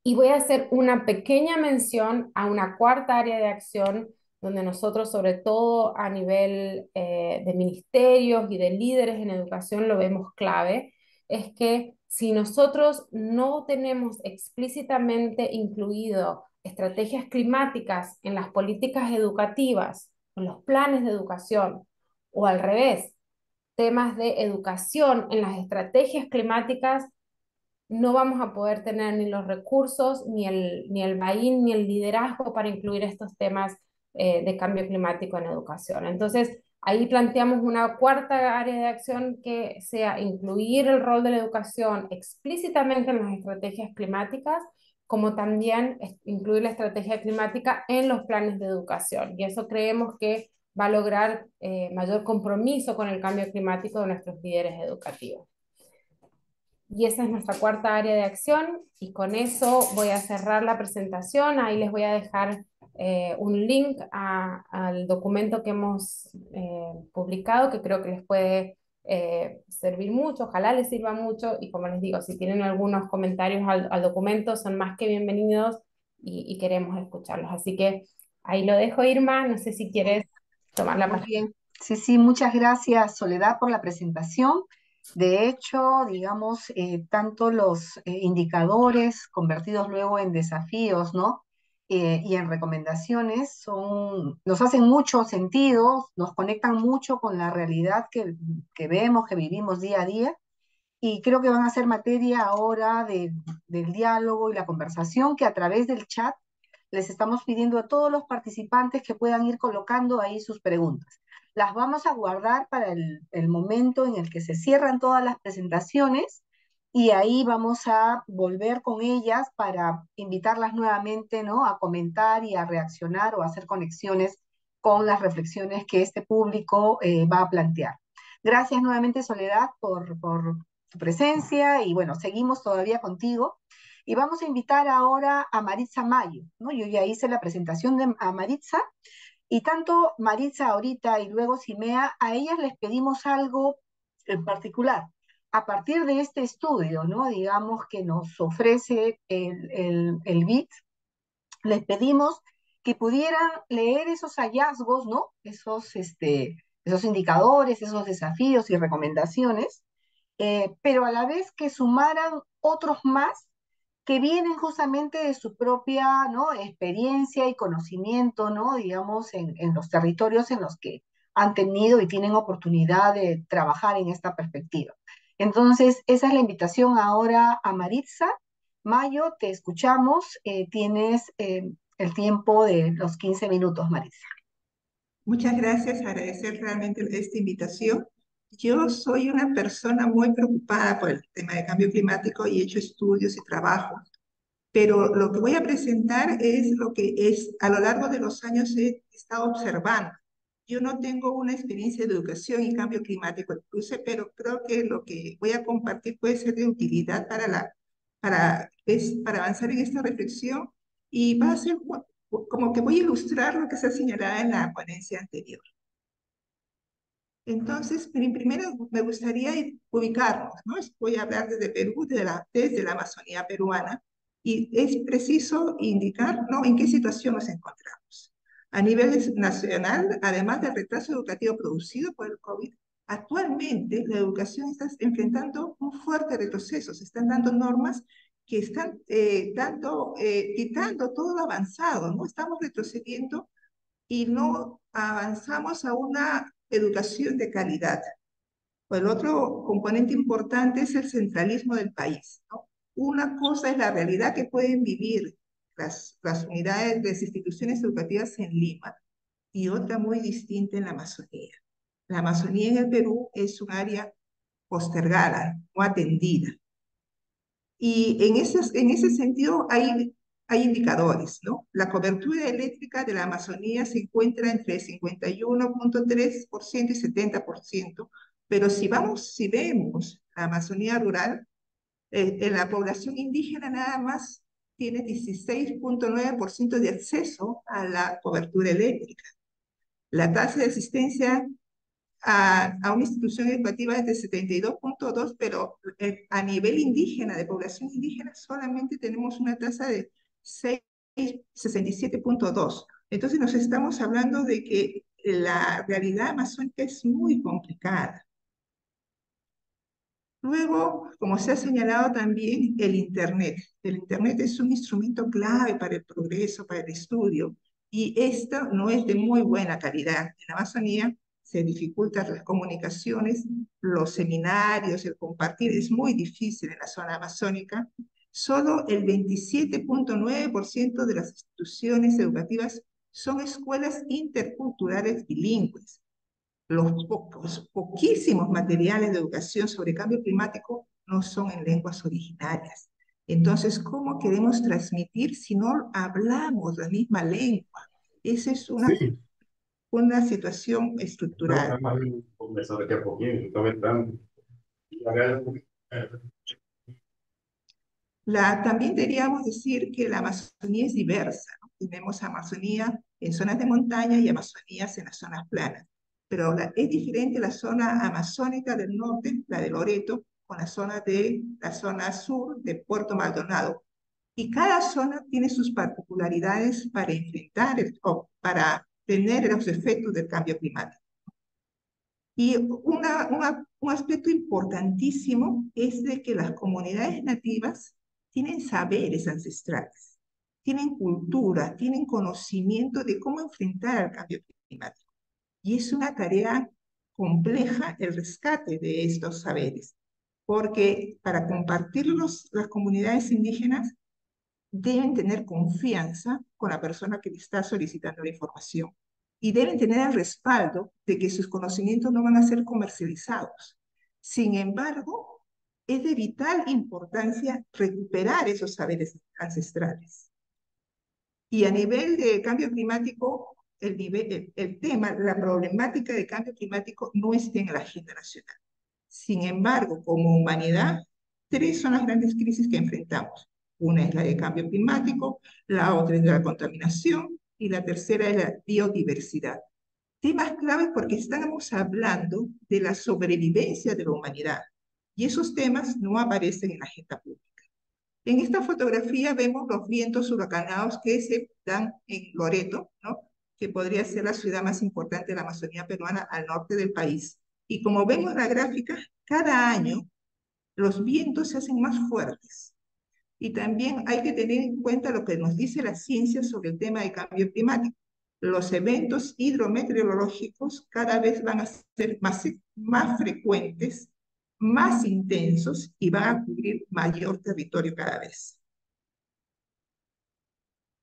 B: Y voy a hacer una pequeña mención a una cuarta área de acción donde nosotros, sobre todo a nivel de ministerios y de líderes en educación, lo vemos clave, es que si nosotros no tenemos explícitamente incluido estrategias climáticas en las políticas educativas, en los planes de educación, o al revés, temas de educación en las estrategias climáticas, no vamos a poder tener ni los recursos, ni el buy-in, ni el liderazgo para incluir estos temas de cambio climático en educación. Entonces, ahí planteamos una cuarta área de acción que sea incluir el rol de la educación explícitamente en las estrategias climáticas, como también incluir la estrategia climática en los planes de educación. Y eso creemos que va a lograr mayor compromiso con el cambio climático de nuestros líderes educativos. Y esa es nuestra cuarta área de acción y con eso voy a cerrar la presentación. Ahí les voy a dejar un link al documento que hemos publicado que creo que les puede servir mucho, ojalá les sirva mucho y como les digo, si tienen algunos comentarios al documento son más que bienvenidos y queremos escucharlos. Así que ahí lo dejo, Irma, no sé si quieres tomar la
A: Muy
B: palabra.
A: bien. Sí, sí, muchas gracias, Soledad, por la presentación. De hecho, digamos, tanto los indicadores convertidos luego en desafíos, ¿no? Y en recomendaciones nos hacen mucho sentido, nos conectan mucho con la realidad que vemos, que vivimos día a día. Y creo que van a ser materia ahora del diálogo y la conversación que a través del chat les estamos pidiendo a todos los participantes que puedan ir colocando ahí sus preguntas. Las vamos a guardar para el momento en el que se cierran todas las presentaciones y ahí vamos a volver con ellas para invitarlas nuevamente, ¿no? A comentar y a reaccionar o a hacer conexiones con las reflexiones que este público va a plantear. Gracias nuevamente, Soledad, por tu presencia y bueno, seguimos todavía contigo. Y vamos a invitar ahora a Maritza Mayo, ¿no? Yo ya hice la presentación a Maritza y tanto Maritza ahorita y luego Simea, a ellas les pedimos algo en particular. A partir de este estudio, ¿no? Digamos que nos ofrece el BIT, les pedimos que pudieran leer esos hallazgos, ¿no? Esos indicadores, esos desafíos y recomendaciones, pero a la vez que sumaran otros más que vienen justamente de su propia, ¿no? Experiencia y conocimiento, ¿no? Digamos, en los territorios en los que han tenido y tienen oportunidad de trabajar en esta perspectiva. Entonces, esa es la invitación ahora a Maritza. Mayo, te escuchamos. Tienes el tiempo de los 15 minutos, Maritza.
C: Muchas gracias, agradecer realmente esta invitación. Yo soy una persona muy preocupada por el tema de cambio climático y he hecho estudios y trabajos, pero lo que voy a presentar es lo que es a lo largo de los años he estado observando. Yo no tengo una experiencia de educación y cambio climático incluso, pero creo que lo que voy a compartir puede ser de utilidad para avanzar en esta reflexión y va a ser como que voy a ilustrar lo que se ha señalado en la ponencia anterior. Entonces, primero me gustaría ubicarnos, ¿no? Voy a hablar desde Perú, desde la Amazonía peruana, y es preciso indicar, ¿no? En qué situación nos encontramos. A nivel nacional, además del retraso educativo producido por el COVID, actualmente la educación está enfrentando un fuerte retroceso. Se están dando normas que están quitando todo lo avanzado, ¿no? Estamos retrocediendo y no avanzamos a una educación de calidad. El otro componente importante es el centralismo del país, ¿no? Una cosa es la realidad que pueden vivir las unidades de las instituciones educativas en Lima y otra muy distinta en la Amazonía. La Amazonía en el Perú es un área postergada, no atendida. Y en ese sentido hay indicadores, ¿no? La cobertura eléctrica de la Amazonía se encuentra entre 51,3% y 70%, pero si vemos la Amazonía rural, en la población indígena nada más tiene 16,9% de acceso a la cobertura eléctrica. La tasa de asistencia a una institución educativa es de 72,2, pero a nivel indígena, de población indígena, solamente tenemos una tasa de 67,2. Entonces nos estamos hablando de que la realidad amazónica es muy complicada. Luego, como se ha señalado también, el Internet. El Internet es un instrumento clave para el progreso, para el estudio, y esto no es de muy buena calidad. En la Amazonía se dificultan las comunicaciones, los seminarios, el compartir es muy difícil en la zona amazónica. Solo el 27,9% de las instituciones educativas son escuelas interculturales bilingües. Los poquísimos materiales de educación sobre cambio climático no son en lenguas originarias. Entonces, ¿cómo queremos transmitir si no hablamos la misma lengua? Esa es
D: Sí,
C: una situación
D: no,
C: estructural.
D: nada más comenzar de aquí a poquito, estaba entrando.
C: También deberíamos decir que la Amazonía es diversa, ¿no? Tenemos Amazonía en zonas de montaña y Amazonías en las zonas planas. Pero es diferente la zona amazónica del norte, la de Loreto, con la zona sur de Puerto Maldonado. Y cada zona tiene sus particularidades para enfrentar o para tener los efectos del cambio climático. Y un aspecto importantísimo es de que las comunidades nativas tienen saberes ancestrales, tienen cultura, tienen conocimiento de cómo enfrentar el cambio climático. Y es una tarea compleja el rescate de estos saberes, porque para compartirlos las comunidades indígenas deben tener confianza con la persona que le está solicitando la información y deben tener el respaldo de que sus conocimientos no van a ser comercializados. Sin embargo, es de vital importancia recuperar esos saberes ancestrales. Y a nivel de cambio climático, el tema, la problemática de cambio climático no está en la agenda nacional. Sin embargo, como humanidad, tres son las grandes crisis que enfrentamos. Una es la de cambio climático, la otra es la contaminación y la tercera es la biodiversidad. Temas claves porque estamos hablando de la sobrevivencia de la humanidad y esos temas no aparecen en la agenda pública. En esta fotografía vemos los vientos huracanados que se dan en Loreto, ¿no? Que podría ser la ciudad más importante de la Amazonía peruana al norte del país. Y como vemos en la gráfica, cada año los vientos se hacen más fuertes. Y también hay que tener en cuenta lo que nos dice la ciencia sobre el tema de cambio climático. Los eventos hidrometeorológicos cada vez van a ser más frecuentes, más intensos y van a cubrir mayor territorio cada vez.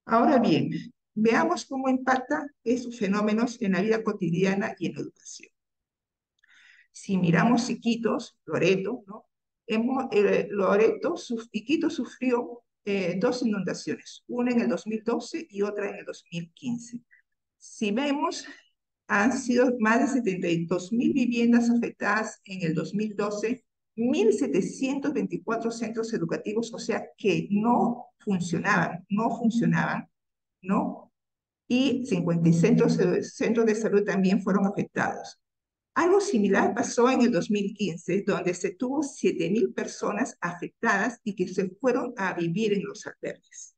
C: Ahora bien, veamos cómo impacta esos fenómenos en la vida cotidiana y en la educación. Si miramos Iquitos, Loreto, ¿no? Iquitos sufrió dos inundaciones, una en el 2012 y otra en el 2015. Si vemos, han sido más de 72.000 viviendas afectadas en el 2012, 1.724 centros educativos, o sea, que no funcionaban, ¿no? Y 56 centros de salud también fueron afectados. Algo similar pasó en el 2015, donde se tuvo 7.000 personas afectadas y que se fueron a vivir en los albergues.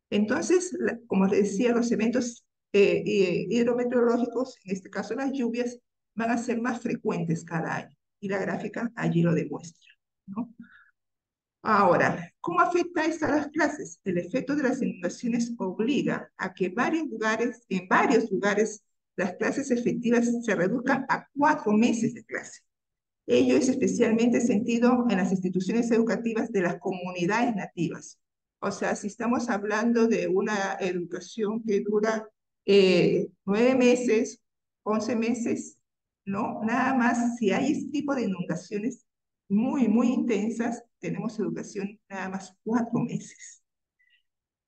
C: Entonces, como les decía, los eventos hidrometeorológicos, en este caso las lluvias, van a ser más frecuentes cada año. Y la gráfica allí lo demuestra, ¿no? Ahora, ¿cómo afecta esto a las clases? El efecto de las inundaciones obliga a que en varios lugares, las clases efectivas se reduzcan a 4 meses de clase. Ello es especialmente sentido en las instituciones educativas de las comunidades nativas. O sea, si estamos hablando de una educación que dura 9 meses, 11 meses, ¿no? Nada más, si hay este tipo de inundaciones muy intensas, tenemos educación nada más 4 meses.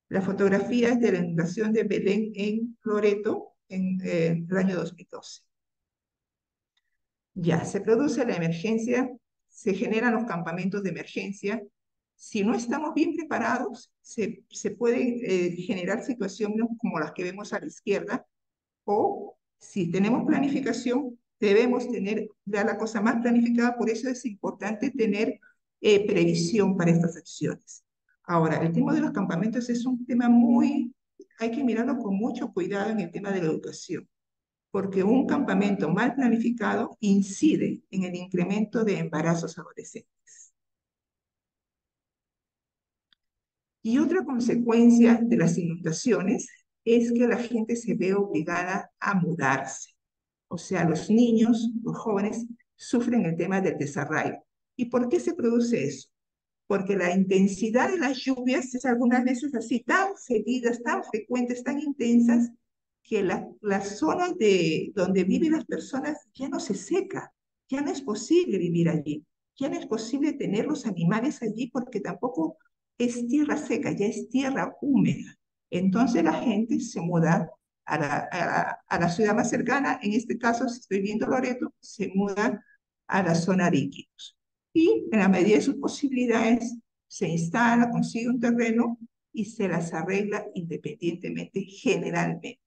C: La fotografía es de la inundación de Belén en Loreto en el año 2012. Ya, se produce la emergencia, se generan los campamentos de emergencia. Si no estamos bien preparados, se pueden generar situaciones como las que vemos a la izquierda, o si tenemos planificación, debemos tener ya la cosa más planificada, por eso es importante tener previsión para estas acciones. Ahora, el tema de los campamentos es un tema hay que mirarlo con mucho cuidado en el tema de la educación, porque un campamento mal planificado incide en el incremento de embarazos adolescentes. Y otra consecuencia de las inundaciones es que la gente se ve obligada a mudarse. O sea, los niños, los jóvenes, sufren el tema del desarraigo. ¿Y por qué se produce eso? Porque la intensidad de las lluvias es algunas veces así, tan seguidas, tan frecuentes, tan intensas, que la zona donde viven las personas ya no se seca, ya no es posible vivir allí, ya no es posible tener los animales allí porque tampoco es tierra seca, ya es tierra húmeda. Entonces la gente se muda a la ciudad más cercana, en este caso, si estoy viendo Loreto, se muda a la zona de Iquitos. Y en la medida de sus posibilidades, se instala, consigue un terreno y se las arregla independientemente generalmente.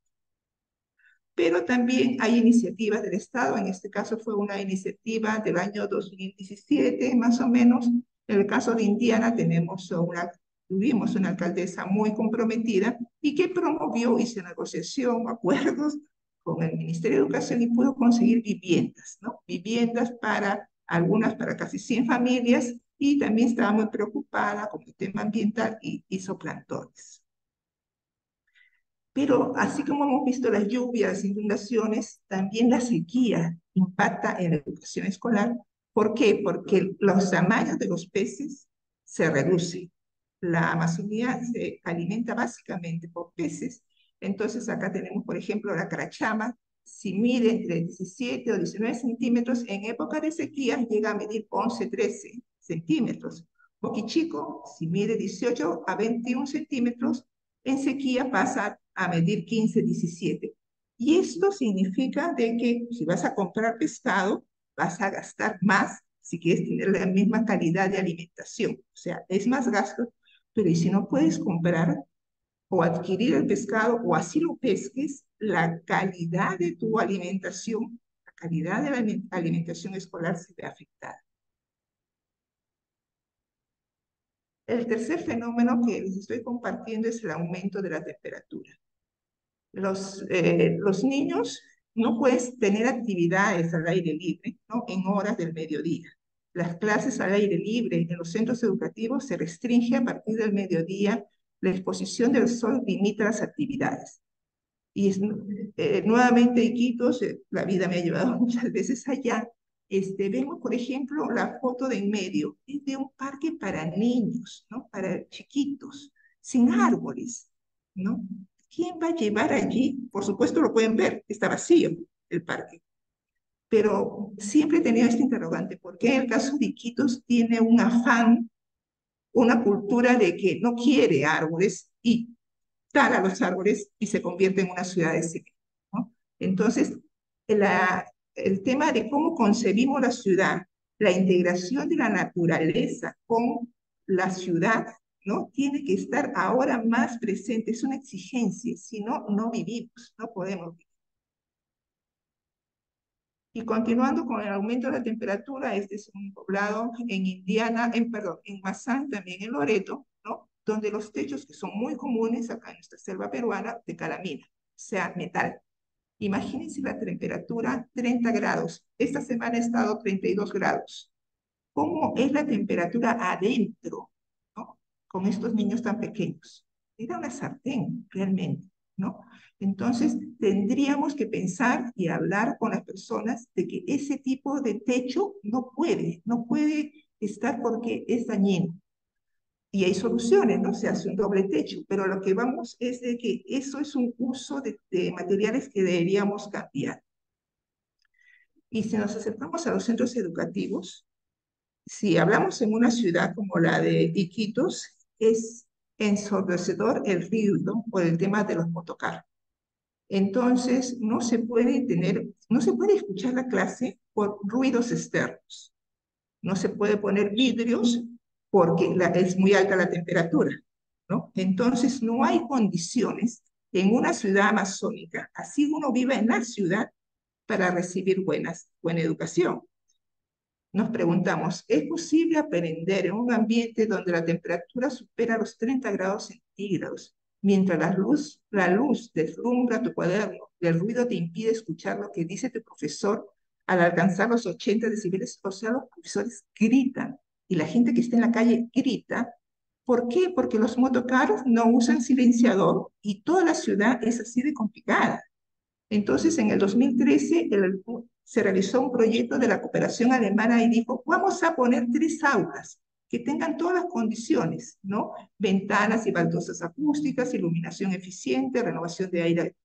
C: Pero también hay iniciativas del Estado, en este caso fue una iniciativa del año 2017, más o menos. En el caso de Indiana tuvimos una alcaldesa muy comprometida y que promovió, hizo negociación, acuerdos con el Ministerio de Educación y pudo conseguir viviendas, ¿no? Viviendas para algunas, para casi 100 familias, y también estaba muy preocupada con el tema ambiental y hizo plantones. Pero así como hemos visto las lluvias, inundaciones, también la sequía impacta en la educación escolar. ¿Por qué? Porque los tamaños de los peces se reducen. La Amazonía se alimenta básicamente por peces. Entonces acá tenemos, por ejemplo, la carachama. Si mide entre 17 o 19 centímetros, en época de sequía llega a medir 11, 13 centímetros. Boquichico, si mide 18 a 21 centímetros, en sequía pasa a medir 15, 17. Y esto significa de que si vas a comprar pescado, vas a gastar más si quieres tener la misma calidad de alimentación. O sea, es más gasto, pero y si no puedes comprar o adquirir el pescado o así lo pesques, la calidad de tu alimentación, la calidad de la alimentación escolar se ve afectada. El tercer fenómeno que les estoy compartiendo es el aumento de la temperatura. Los niños no pueden tener actividades al aire libre, ¿no? En horas del mediodía. Las clases al aire libre en los centros educativos se restringe a partir del mediodía. La exposición del sol limita las actividades. Y nuevamente, Iquitos, la vida me ha llevado muchas veces allá. Vemos, por ejemplo, la foto de en medio, es de un parque para niños, ¿no? Para chiquitos, sin árboles, ¿no? ¿Quién va a llevar allí? Por supuesto lo pueden ver, está vacío el parque. Pero siempre he tenido este interrogante, ¿por qué en el caso de Iquitos tiene un afán, una cultura de que no quiere árboles y tala los árboles y se convierte en una ciudad de cemento, ¿no? Entonces, el tema de cómo concebimos la ciudad, la integración de la naturaleza con la ciudad, ¿no? Tiene que estar ahora más presente, es una exigencia, si no, no vivimos, no podemos vivir. Y continuando con el aumento de la temperatura, este es un poblado en Indiana, en Mazán, también en Loreto, ¿no? Donde los techos que son muy comunes acá en nuestra selva peruana, de calamina, o sea, metal. Imagínense la temperatura, 30 grados. Esta semana ha estado 32 grados. ¿Cómo es la temperatura adentro, ¿no? Con estos niños tan pequeños? Era una sartén, realmente, ¿no? Entonces, tendríamos que pensar y hablar con las personas de que ese tipo de techo no puede estar porque es dañino. Y hay soluciones, ¿no? Se hace un doble techo, pero lo que vamos es de que eso es un uso de materiales que deberíamos cambiar. Y si nos acercamos a los centros educativos, si hablamos en una ciudad como la de Iquitos, es ensordecedor el ruido por el tema de los motocarros. Entonces, no se puede escuchar la clase por ruidos externos. No se puede poner vidrios porque es muy alta la temperatura, ¿no? Entonces, no hay condiciones en una ciudad amazónica, así uno viva en la ciudad, para recibir buena educación. Nos preguntamos, ¿es posible aprender en un ambiente donde la temperatura supera los 30 grados centígrados, mientras la luz deslumbra tu cuaderno y el ruido te impide escuchar lo que dice tu profesor al alcanzar los 80 decibeles? O sea, los profesores gritan y la gente que está en la calle grita. ¿Por qué? Porque los motocarros no usan silenciador y toda la ciudad es así de complicada. Entonces, en el 2013 se realizó un proyecto de la cooperación alemana y dijo, vamos a poner 3 aulas que tengan todas las condiciones, ¿no? Ventanas y baldosas acústicas, iluminación eficiente, renovación de aire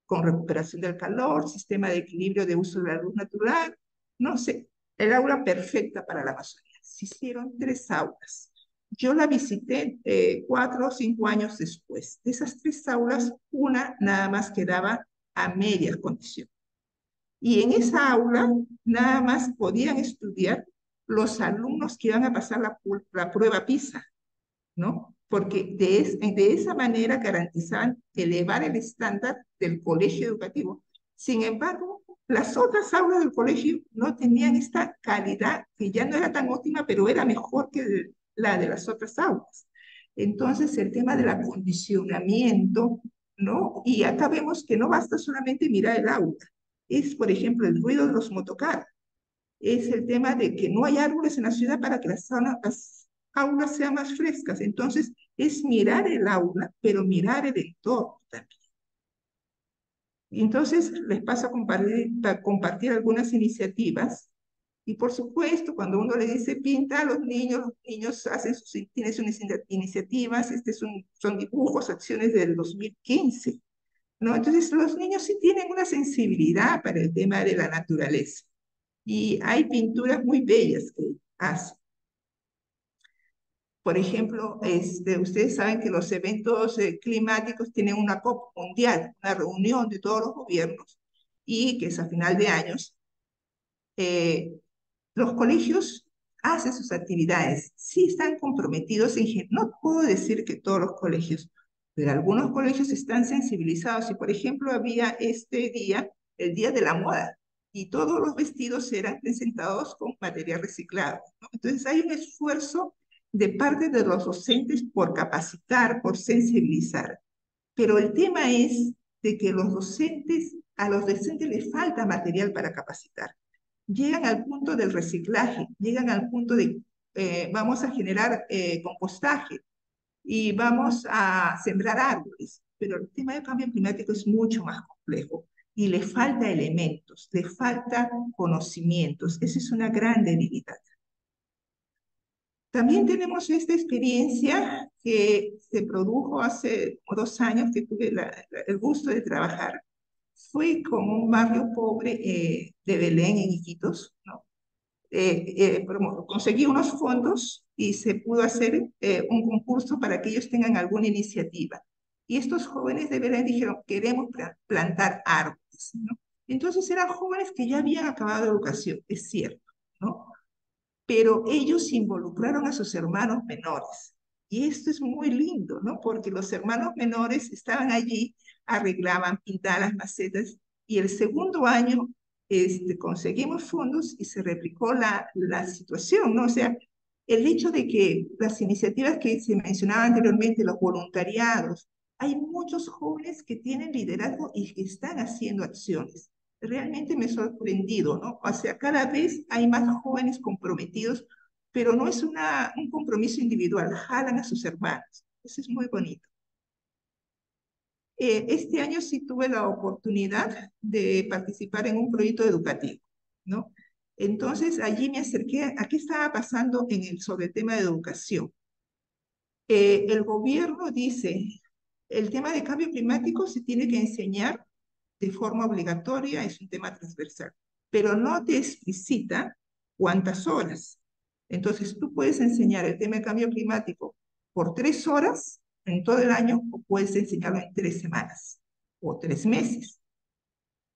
C: con recuperación del calor, sistema de equilibrio de uso de la luz natural, no sé, el aula perfecta para la Amazonía. Se hicieron 3 aulas. Yo la visité 4 o 5 años después. De esas 3 aulas, una nada más quedaba a medias condiciones. Y en esa aula nada más podían estudiar los alumnos que iban a pasar la prueba PISA, ¿no? Porque de esa manera garantizaban elevar el estándar del colegio educativo. Sin embargo, las otras aulas del colegio no tenían esta calidad, que ya no era tan óptima, pero era mejor que la de las otras aulas. Entonces, el tema del acondicionamiento, ¿no? Y acá vemos que no basta solamente mirar el aula. Es, por ejemplo, el ruido de los motocarros, es el tema de que no hay árboles en la ciudad para que las aulas sean más frescas. Entonces, es mirar el aula, pero mirar el entorno también. Y entonces, les paso a compartir algunas iniciativas. Y por supuesto, cuando uno le dice pinta a los niños tienen sus iniciativas, son dibujos, acciones del 2015, ¿no? Entonces, los niños sí tienen una sensibilidad para el tema de la naturaleza y hay pinturas muy bellas que hacen. Por ejemplo, ustedes saben que los eventos climáticos tienen una COP mundial, una reunión de todos los gobiernos, y que es a final de años. Los colegios hacen sus actividades, sí están comprometidos no puedo decir que todos los colegios, pero algunos colegios están sensibilizados. Y por ejemplo, había este día, el Día de la Moda, y todos los vestidos eran presentados con material reciclado, ¿no? Entonces hay un esfuerzo de parte de los docentes por capacitar, por sensibilizar. Pero el tema es de que a los docentes les falta material para capacitar. Llegan al punto del reciclaje, llegan al punto de vamos a generar compostaje y vamos a sembrar árboles, pero el tema del cambio climático es mucho más complejo y le falta elementos, le falta conocimientos. Esa es una gran debilidad. También tenemos esta experiencia que se produjo hace 2 años que tuve el gusto de trabajar. Fue con un barrio pobre de Belén, en Iquitos, ¿no? Conseguí unos fondos y se pudo hacer un concurso para que ellos tengan alguna iniciativa. Y estos jóvenes de Belén dijeron, queremos plantar árboles, ¿no? Entonces eran jóvenes que ya habían acabado educación, es cierto, ¿no? Pero ellos involucraron a sus hermanos menores. Y esto es muy lindo, ¿no? Porque los hermanos menores estaban allí, arreglaban, pintaban las macetas, y el segundo año conseguimos fondos y se replicó la situación, ¿no? O sea, el hecho de que las iniciativas que se mencionaban anteriormente, los voluntariados, hay muchos jóvenes que tienen liderazgo y que están haciendo acciones. Realmente me he sorprendido, ¿no? O sea, cada vez hay más jóvenes comprometidos, pero no es un compromiso individual, jalan a sus hermanos. Eso es muy bonito. Este año sí tuve la oportunidad de participar en un proyecto educativo, ¿no? Entonces allí me acerqué a qué estaba pasando sobre el tema de educación. El gobierno dice, el tema de cambio climático se tiene que enseñar de forma obligatoria, es un tema transversal, pero no te explicita cuántas horas. Entonces tú puedes enseñar el tema de cambio climático por 3 horas en todo el año o puedes enseñarlo en 3 semanas o 3 meses.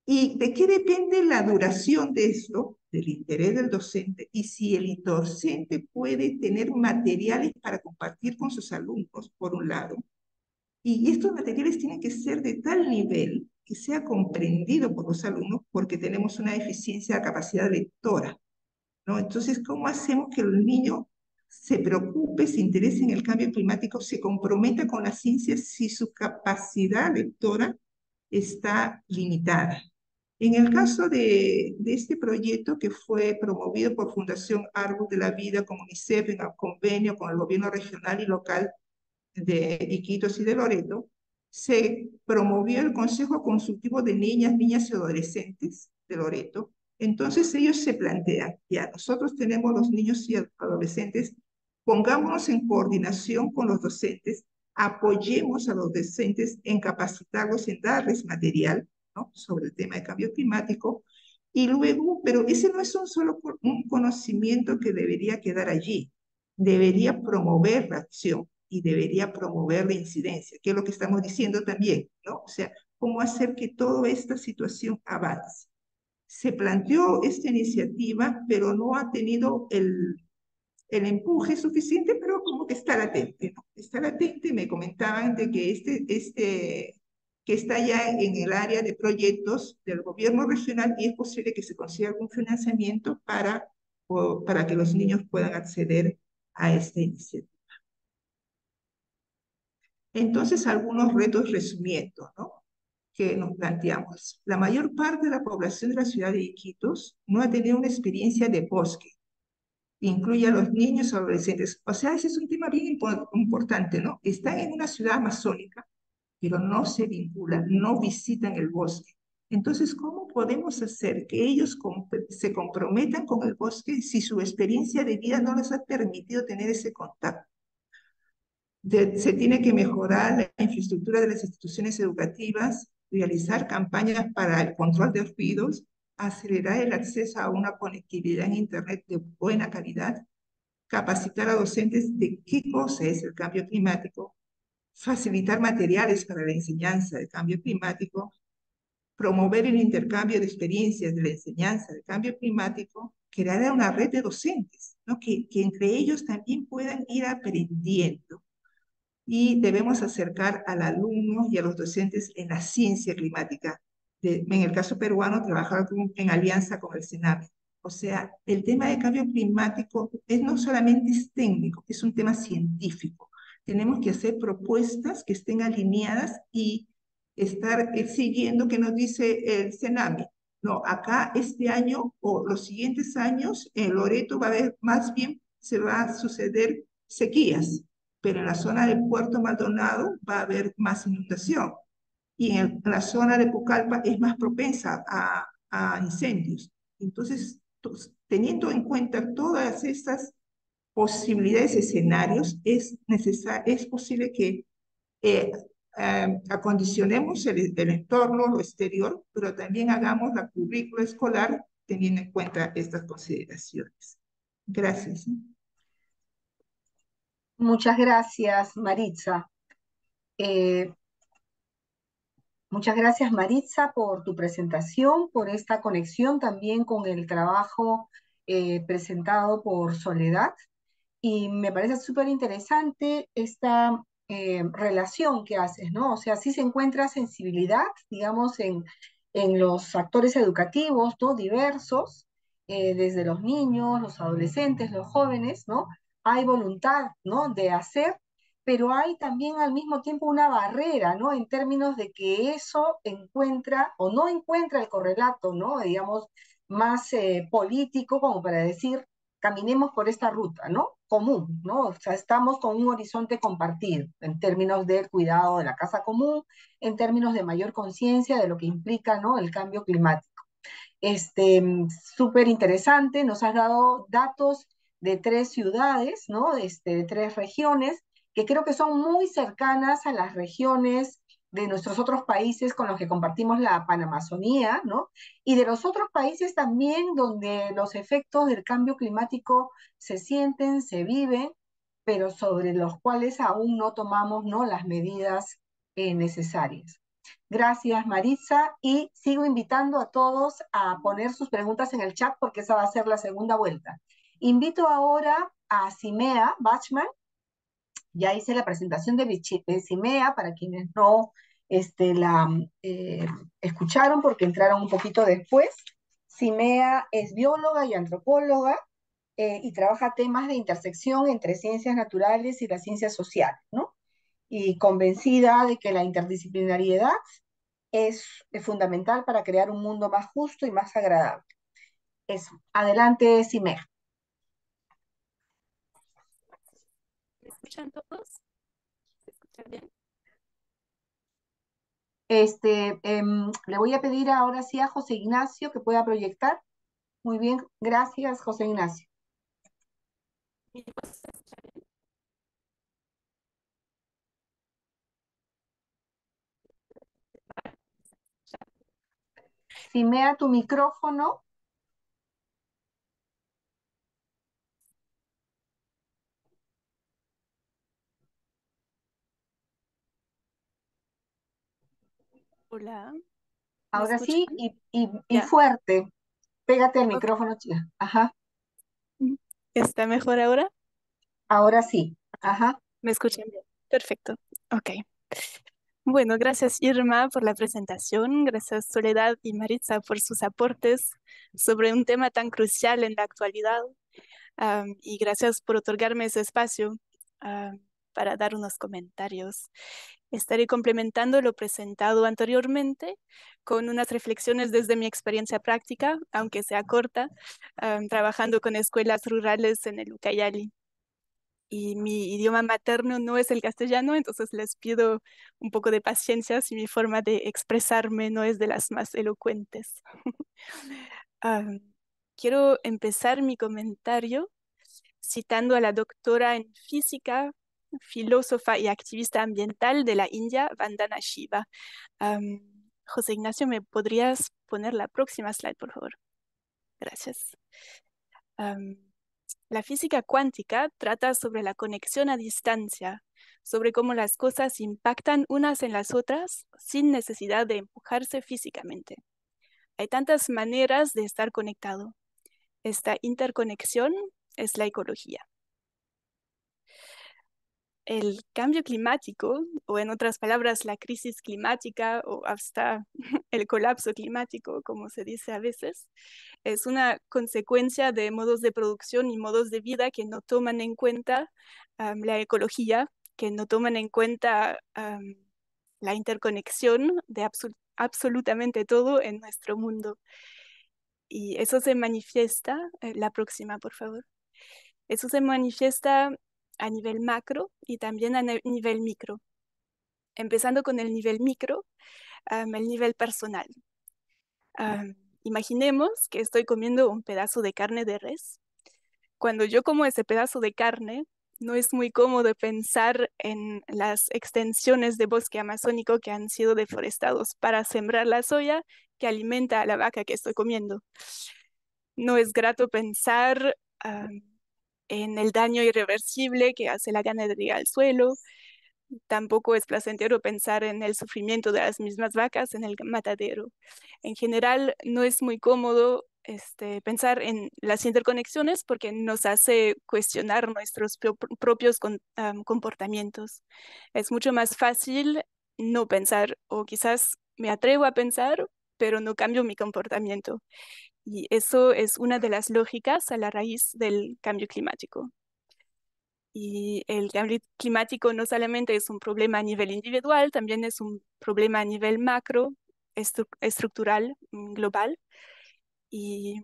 C: ¿Y de qué depende la duración de eso? Del interés del docente y si el docente puede tener materiales para compartir con sus alumnos, por un lado, y estos materiales tienen que ser de tal nivel que sea comprendido por los alumnos porque tenemos una deficiencia de capacidad lectora, ¿no? Entonces, ¿cómo hacemos que el niño se preocupe, se interese en el cambio climático, se comprometa con la ciencia si su capacidad lectora está limitada? En el caso de este proyecto que fue promovido por Fundación Árbol de la Vida con UNICEF en convenio con el gobierno regional y local de Iquitos y de Loreto, se promovió el Consejo Consultivo de Niñas y Adolescentes de Loreto. Entonces ellos se plantean, ya nosotros tenemos los niños y adolescentes, pongámonos en coordinación con los docentes, apoyemos a los docentes en capacitarlos, en darles material, ¿no?, sobre el tema de cambio climático, y luego, pero ese no es un conocimiento que debería quedar allí, debería promover la acción y debería promover la incidencia, que es lo que estamos diciendo también, ¿no? O sea, cómo hacer que toda esta situación avance. Se planteó esta iniciativa, pero no ha tenido el empuje suficiente, pero como que está latente, ¿no? Está latente. Me comentaban de que que está ya en el área de proyectos del gobierno regional y es posible que se consiga algún financiamiento para que los niños puedan acceder a esta iniciativa. Entonces, algunos retos resumiendo, ¿no?, que nos planteamos. La mayor parte de la población de la ciudad de Iquitos no ha tenido una experiencia de bosque, incluye a los niños y adolescentes. O sea, ese es un tema bien importante, ¿no? Están en una ciudad amazónica, pero no se vinculan, no visitan el bosque. Entonces, ¿cómo podemos hacer que ellos se comprometan con el bosque si su experiencia de vida no les ha permitido tener ese contacto? Se tiene que mejorar la infraestructura de las instituciones educativas, realizar campañas para el control de ruidos, acelerar el acceso a una conectividad en Internet de buena calidad, capacitar a docentes de qué cosa es el cambio climático, facilitar materiales para la enseñanza del cambio climático, promover el intercambio de experiencias de la enseñanza del cambio climático, crear una red de docentes, ¿no?, que entre ellos también puedan ir aprendiendo. Y debemos acercar al alumno y a los docentes en la ciencia climática. En el caso peruano, trabajar en alianza con el SENAMI. O sea, el tema de cambio climático no solamente es técnico, es un tema científico. Tenemos que hacer propuestas que estén alineadas y estar siguiendo que nos dice el SENAMI. No, acá este año o los siguientes años en Loreto va a haber, más bien se va a suceder sequías, pero en la zona de Puerto Maldonado va a haber más inundación y en la zona de Pucallpa es más propensa a incendios. Entonces, teniendo en cuenta todas estas posibilidades, escenarios, es posible que acondicionemos el entorno, lo exterior, pero también hagamos la currícula escolar teniendo en cuenta estas consideraciones. Gracias.
A: Muchas gracias, Maritza. Eh, Muchas gracias, Maritza, por tu presentación, por esta conexión también con el trabajo presentado por Soledad. Y me parece súper interesante esta relación que haces, ¿no? O sea, sí se encuentra sensibilidad, digamos, en los actores educativos, ¿no?, diversos, desde los niños, los adolescentes, los jóvenes, ¿no? Hay voluntad, ¿no?, de hacer, pero hay también al mismo tiempo una barrera, ¿no?, en términos de que eso encuentra o no encuentra el correlato, ¿no?, digamos, más político como para decir, caminemos por esta ruta, ¿no?, común, ¿no? O sea, estamos con un horizonte compartido en términos del cuidado de la casa común, en términos de mayor conciencia de lo que implica, ¿no?, el cambio climático. Este, súper interesante, nos has dado datos de 3 ciudades, ¿no?, de 3 regiones, que creo que son muy cercanas a las regiones de nuestros otros países con los que compartimos la Panamazonía, ¿no? Y de los otros países también donde los efectos del cambio climático se sienten, se viven, pero sobre los cuales aún no tomamos, ¿no?, las medidas necesarias. Gracias, Maritza, y sigo invitando a todos a poner sus preguntas en el chat porque esa va a ser la segunda vuelta. Invito ahora a Simea Bachman. Ya hice la presentación de Simea para quienes no la escucharon porque entraron un poquito después. Simea es bióloga y antropóloga y trabaja temas de intersección entre ciencias naturales y las ciencias sociales, ¿no? Y convencida de que la interdisciplinariedad es fundamental para crear un mundo más justo y más agradable. Eso. Adelante, Simea.
E: ¿Me escuchan todos? ¿Se escucha bien?
A: Le voy a pedir ahora sí a José Ignacio que pueda proyectar. Muy bien, gracias, José Ignacio. Simea tu micrófono.
E: Hola, ¿me
A: Ahora
E: escuchan?
A: sí, y
E: Ya.
A: fuerte. Pégate al
E: Ok.
A: micrófono, chica. Ajá,
E: ¿Está mejor ahora?
A: ahora sí. Ajá.
E: ¿Me escuchan bien? Perfecto. Ok. Bueno, gracias Irma por la presentación, gracias Soledad y Maritza por sus aportes sobre un tema tan crucial en la actualidad, y gracias por otorgarme ese espacio para dar unos comentarios. Estaré complementando lo presentado anteriormente con unas reflexiones desde mi experiencia práctica, aunque sea corta, trabajando con escuelas rurales en el Ucayali. Y mi idioma materno no es el castellano, entonces les pido un poco de paciencia si mi forma de expresarme no es de las más elocuentes. Am, Quiero empezar mi comentario citando a la doctora en física, filósofa y activista ambiental de la India, Vandana Shiva. José Ignacio, ¿me podrías poner la próxima slide, por favor? Gracias. Am, la física cuántica trata sobre la conexión a distancia, sobre cómo las cosas impactan unas en las otras sin necesidad de empujarse físicamente. Hay tantas maneras de estar conectado. Esta interconexión es la ecología. El cambio climático, o en otras palabras, la crisis climática o hasta el colapso climático, como se dice a veces, es una consecuencia de modos de producción y modos de vida que no toman en cuenta la ecología, que no toman en cuenta la interconexión de absolutamente todo en nuestro mundo. Y eso se manifiesta, la próxima, por favor. Eso se manifiesta a nivel macro y también a nivel micro. Empezando con el nivel micro, el nivel personal. Imaginemos que estoy comiendo un pedazo de carne de res. Cuando yo como ese pedazo de carne, no es muy cómodo pensar en las extensiones de bosque amazónico que han sido deforestados para sembrar la soya que alimenta a la vaca que estoy comiendo. No es grato pensar en el daño irreversible que hace la ganadería al suelo. Tampoco es placentero pensar en el sufrimiento de las mismas vacas en el matadero. En general, no es muy cómodo pensar en las interconexiones porque nos hace cuestionar nuestros propios comportamientos. Es mucho más fácil no pensar, o quizás me atrevo a pensar, pero no cambio mi comportamiento. Y eso es una de las lógicas a la raíz del cambio climático. Y el cambio climático no solamente es un problema a nivel individual, también es un problema a nivel macro, estructural, global. Y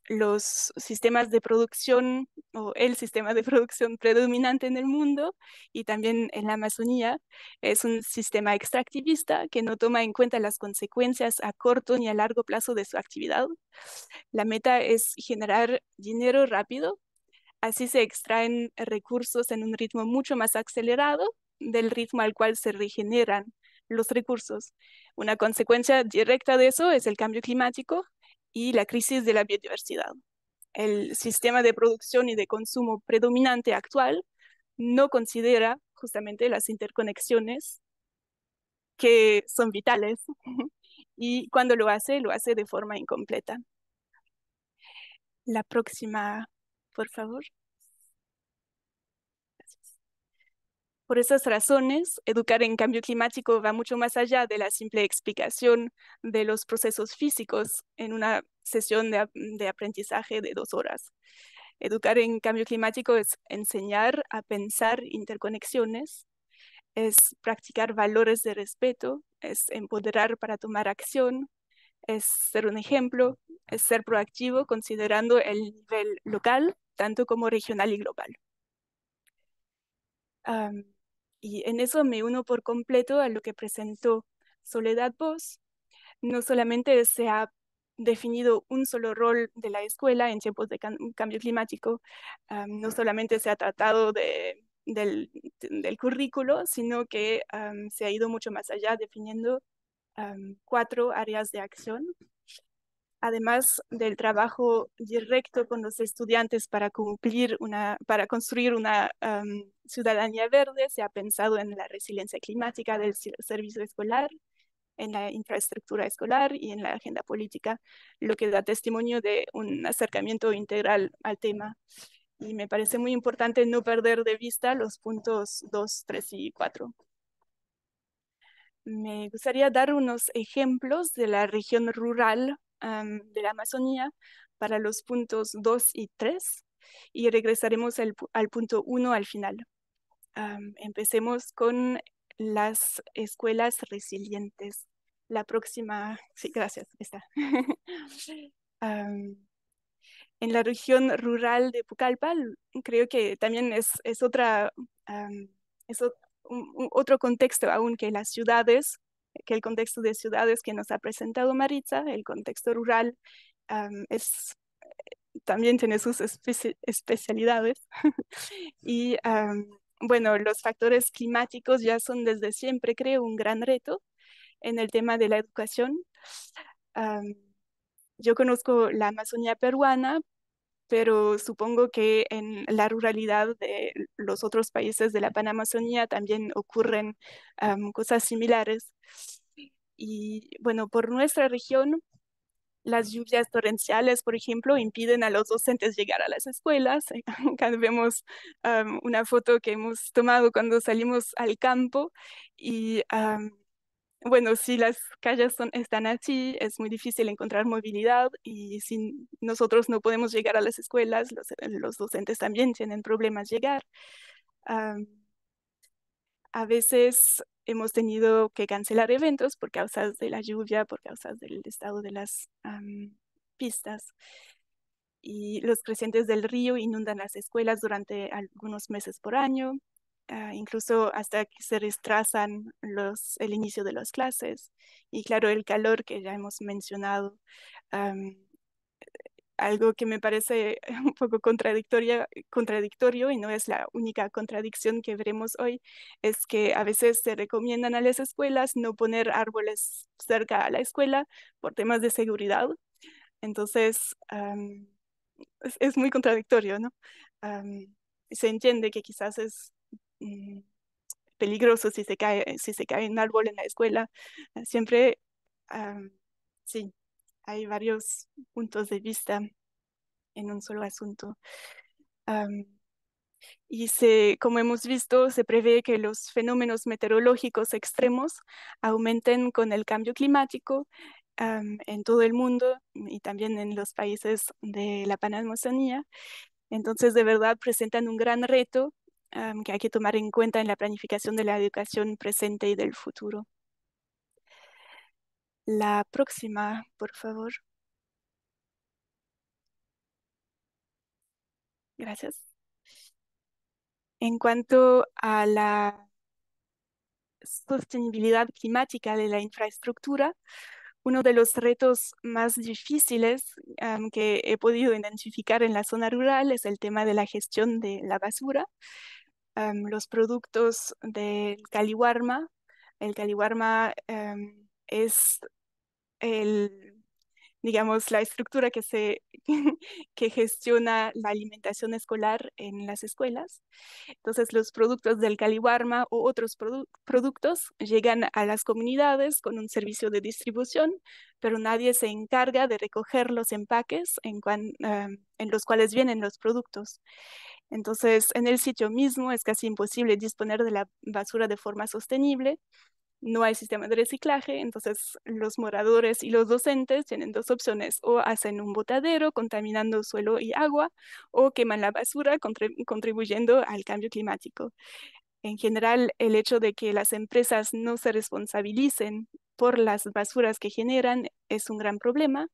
E: los sistemas de producción o el sistema de producción predominante en el mundo y también en la Amazonía es un sistema extractivista que no toma en cuenta las consecuencias a corto ni a largo plazo de su actividad. La meta es generar dinero rápido. Así se extraen recursos en un ritmo mucho más acelerado del ritmo al cual se regeneran los recursos. Una consecuencia directa de eso es el cambio climático y la crisis de la biodiversidad. El sistema de producción y de consumo predominante actual no considera justamente las interconexiones que son vitales y cuando lo hace de forma incompleta. La próxima, por favor. Por esas razones, educar en cambio climático va mucho más allá de la simple explicación de los procesos físicos en una sesión de aprendizaje de 2 horas. Educar en cambio climático es enseñar a pensar interconexiones, es practicar valores de respeto, es empoderar para tomar acción, es ser un ejemplo, es ser proactivo considerando el nivel local, tanto como regional y global. Y en eso me uno por completo a lo que presentó Soledad Vos, no solamente se ha definido un solo rol de la escuela en tiempos de cambio climático, no solamente se ha tratado del currículo, sino que se ha ido mucho más allá definiendo 4 áreas de acción, además del trabajo directo con los estudiantes para para construir una ciudadanía verde. Se ha pensado en la resiliencia climática del servicio escolar, en la infraestructura escolar y en la agenda política, lo que da testimonio de un acercamiento integral al tema. Y me parece muy importante no perder de vista los puntos 2, 3 y 4. Me gustaría dar unos ejemplos de la región rural de la Amazonía para los puntos 2 y 3 y regresaremos al punto 1 al final. Empecemos con las escuelas resilientes. La próxima, sí, gracias, está. En la región rural de Pucallpa, creo que también es otra, es otro contexto aún que las ciudades, que el contexto de ciudades que nos ha presentado Maritza. El contexto rural también tiene sus especialidades. Y bueno, los factores climáticos ya son desde siempre, creo, un gran reto en el tema de la educación. Yo conozco la Amazonía peruana, pero supongo que en la ruralidad de los otros países de la Panamazonía también ocurren cosas similares. Y bueno, por nuestra región, las lluvias torrenciales, por ejemplo, impiden a los docentes llegar a las escuelas. Acá vemos una foto que hemos tomado cuando salimos al campo y bueno, si las calles están así, es muy difícil encontrar movilidad y si nosotros no podemos llegar a las escuelas, los docentes también tienen problemas llegar. A veces hemos tenido que cancelar eventos por causas de la lluvia, por causas del estado de las pistas. Y los crecientes del río inundan las escuelas durante algunos meses por año, incluso hasta que se retrasan el inicio de las clases. Y claro, el calor que ya hemos mencionado, algo que me parece un poco contradictorio y no es la única contradicción que veremos hoy, es que a veces se recomiendan a las escuelas no poner árboles cerca a la escuela por temas de seguridad. Entonces, es muy contradictorio, ¿no? Se entiende que quizás es peligroso si se cae un árbol en la escuela. Siempre, sí, hay varios puntos de vista en un solo asunto. Y como hemos visto, se prevé que los fenómenos meteorológicos extremos aumenten con el cambio climático en todo el mundo y también en los países de la Panamazonía. Entonces, de verdad, presentan un gran reto que hay que tomar en cuenta en la planificación de la educación presente y del futuro. La próxima, por favor. Gracias. En cuanto a la sostenibilidad climática de la infraestructura, uno de los retos más difíciles que he podido identificar en la zona rural es el tema de la gestión de la basura. Los productos del Caliwarma. El Caliwarma es digamos, la estructura que gestiona la alimentación escolar en las escuelas. Entonces, los productos del Caliwarma o otros productos llegan a las comunidades con un servicio de distribución, pero nadie se encarga de recoger los empaques en los cuales vienen los productos. Entonces, en el sitio mismo es casi imposible disponer de la basura de forma sostenible. No hay sistema de reciclaje, entonces los moradores y los docentes tienen 2 opciones: o hacen un botadero contaminando suelo y agua, o queman la basura contribuyendo al cambio climático. En general, el hecho de que las empresas no se responsabilicen por las basuras que generan es un gran problema,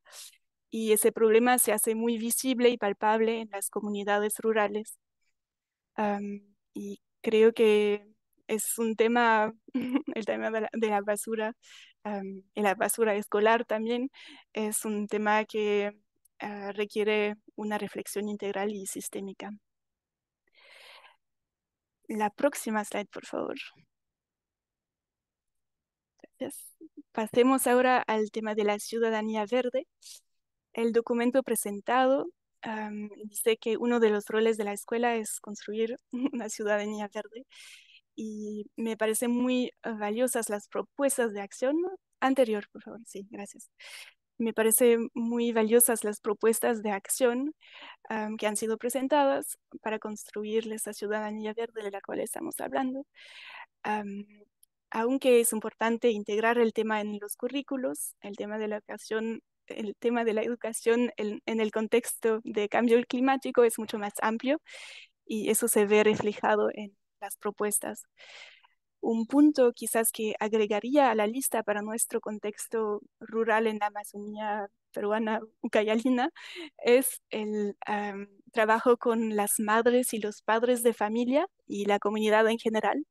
E: y ese problema se hace muy visible y palpable en las comunidades rurales. Y creo que es un tema, el tema de la basura, y la basura escolar también es un tema que requiere una reflexión integral y sistémica. La próxima slide, por favor. Gracias. Pasemos ahora al tema de la ciudadanía verde. El documento presentado dice que uno de los roles de la escuela es construir una ciudadanía verde y me parecen muy valiosas las propuestas de acción. Anterior, por favor. Sí, gracias. Me parecen muy valiosas las propuestas de acción que han sido presentadas para construir esa ciudadanía verde de la cual estamos hablando. Am, Aunque es importante integrar el tema en los currículos, el tema de la educación en el contexto de cambio climático es mucho más amplio y eso se ve reflejado en las propuestas. Un punto quizás que agregaría a la lista para nuestro contexto rural en la Amazonía peruana ucayalina es el trabajo con las madres y los padres de familia y la comunidad en general.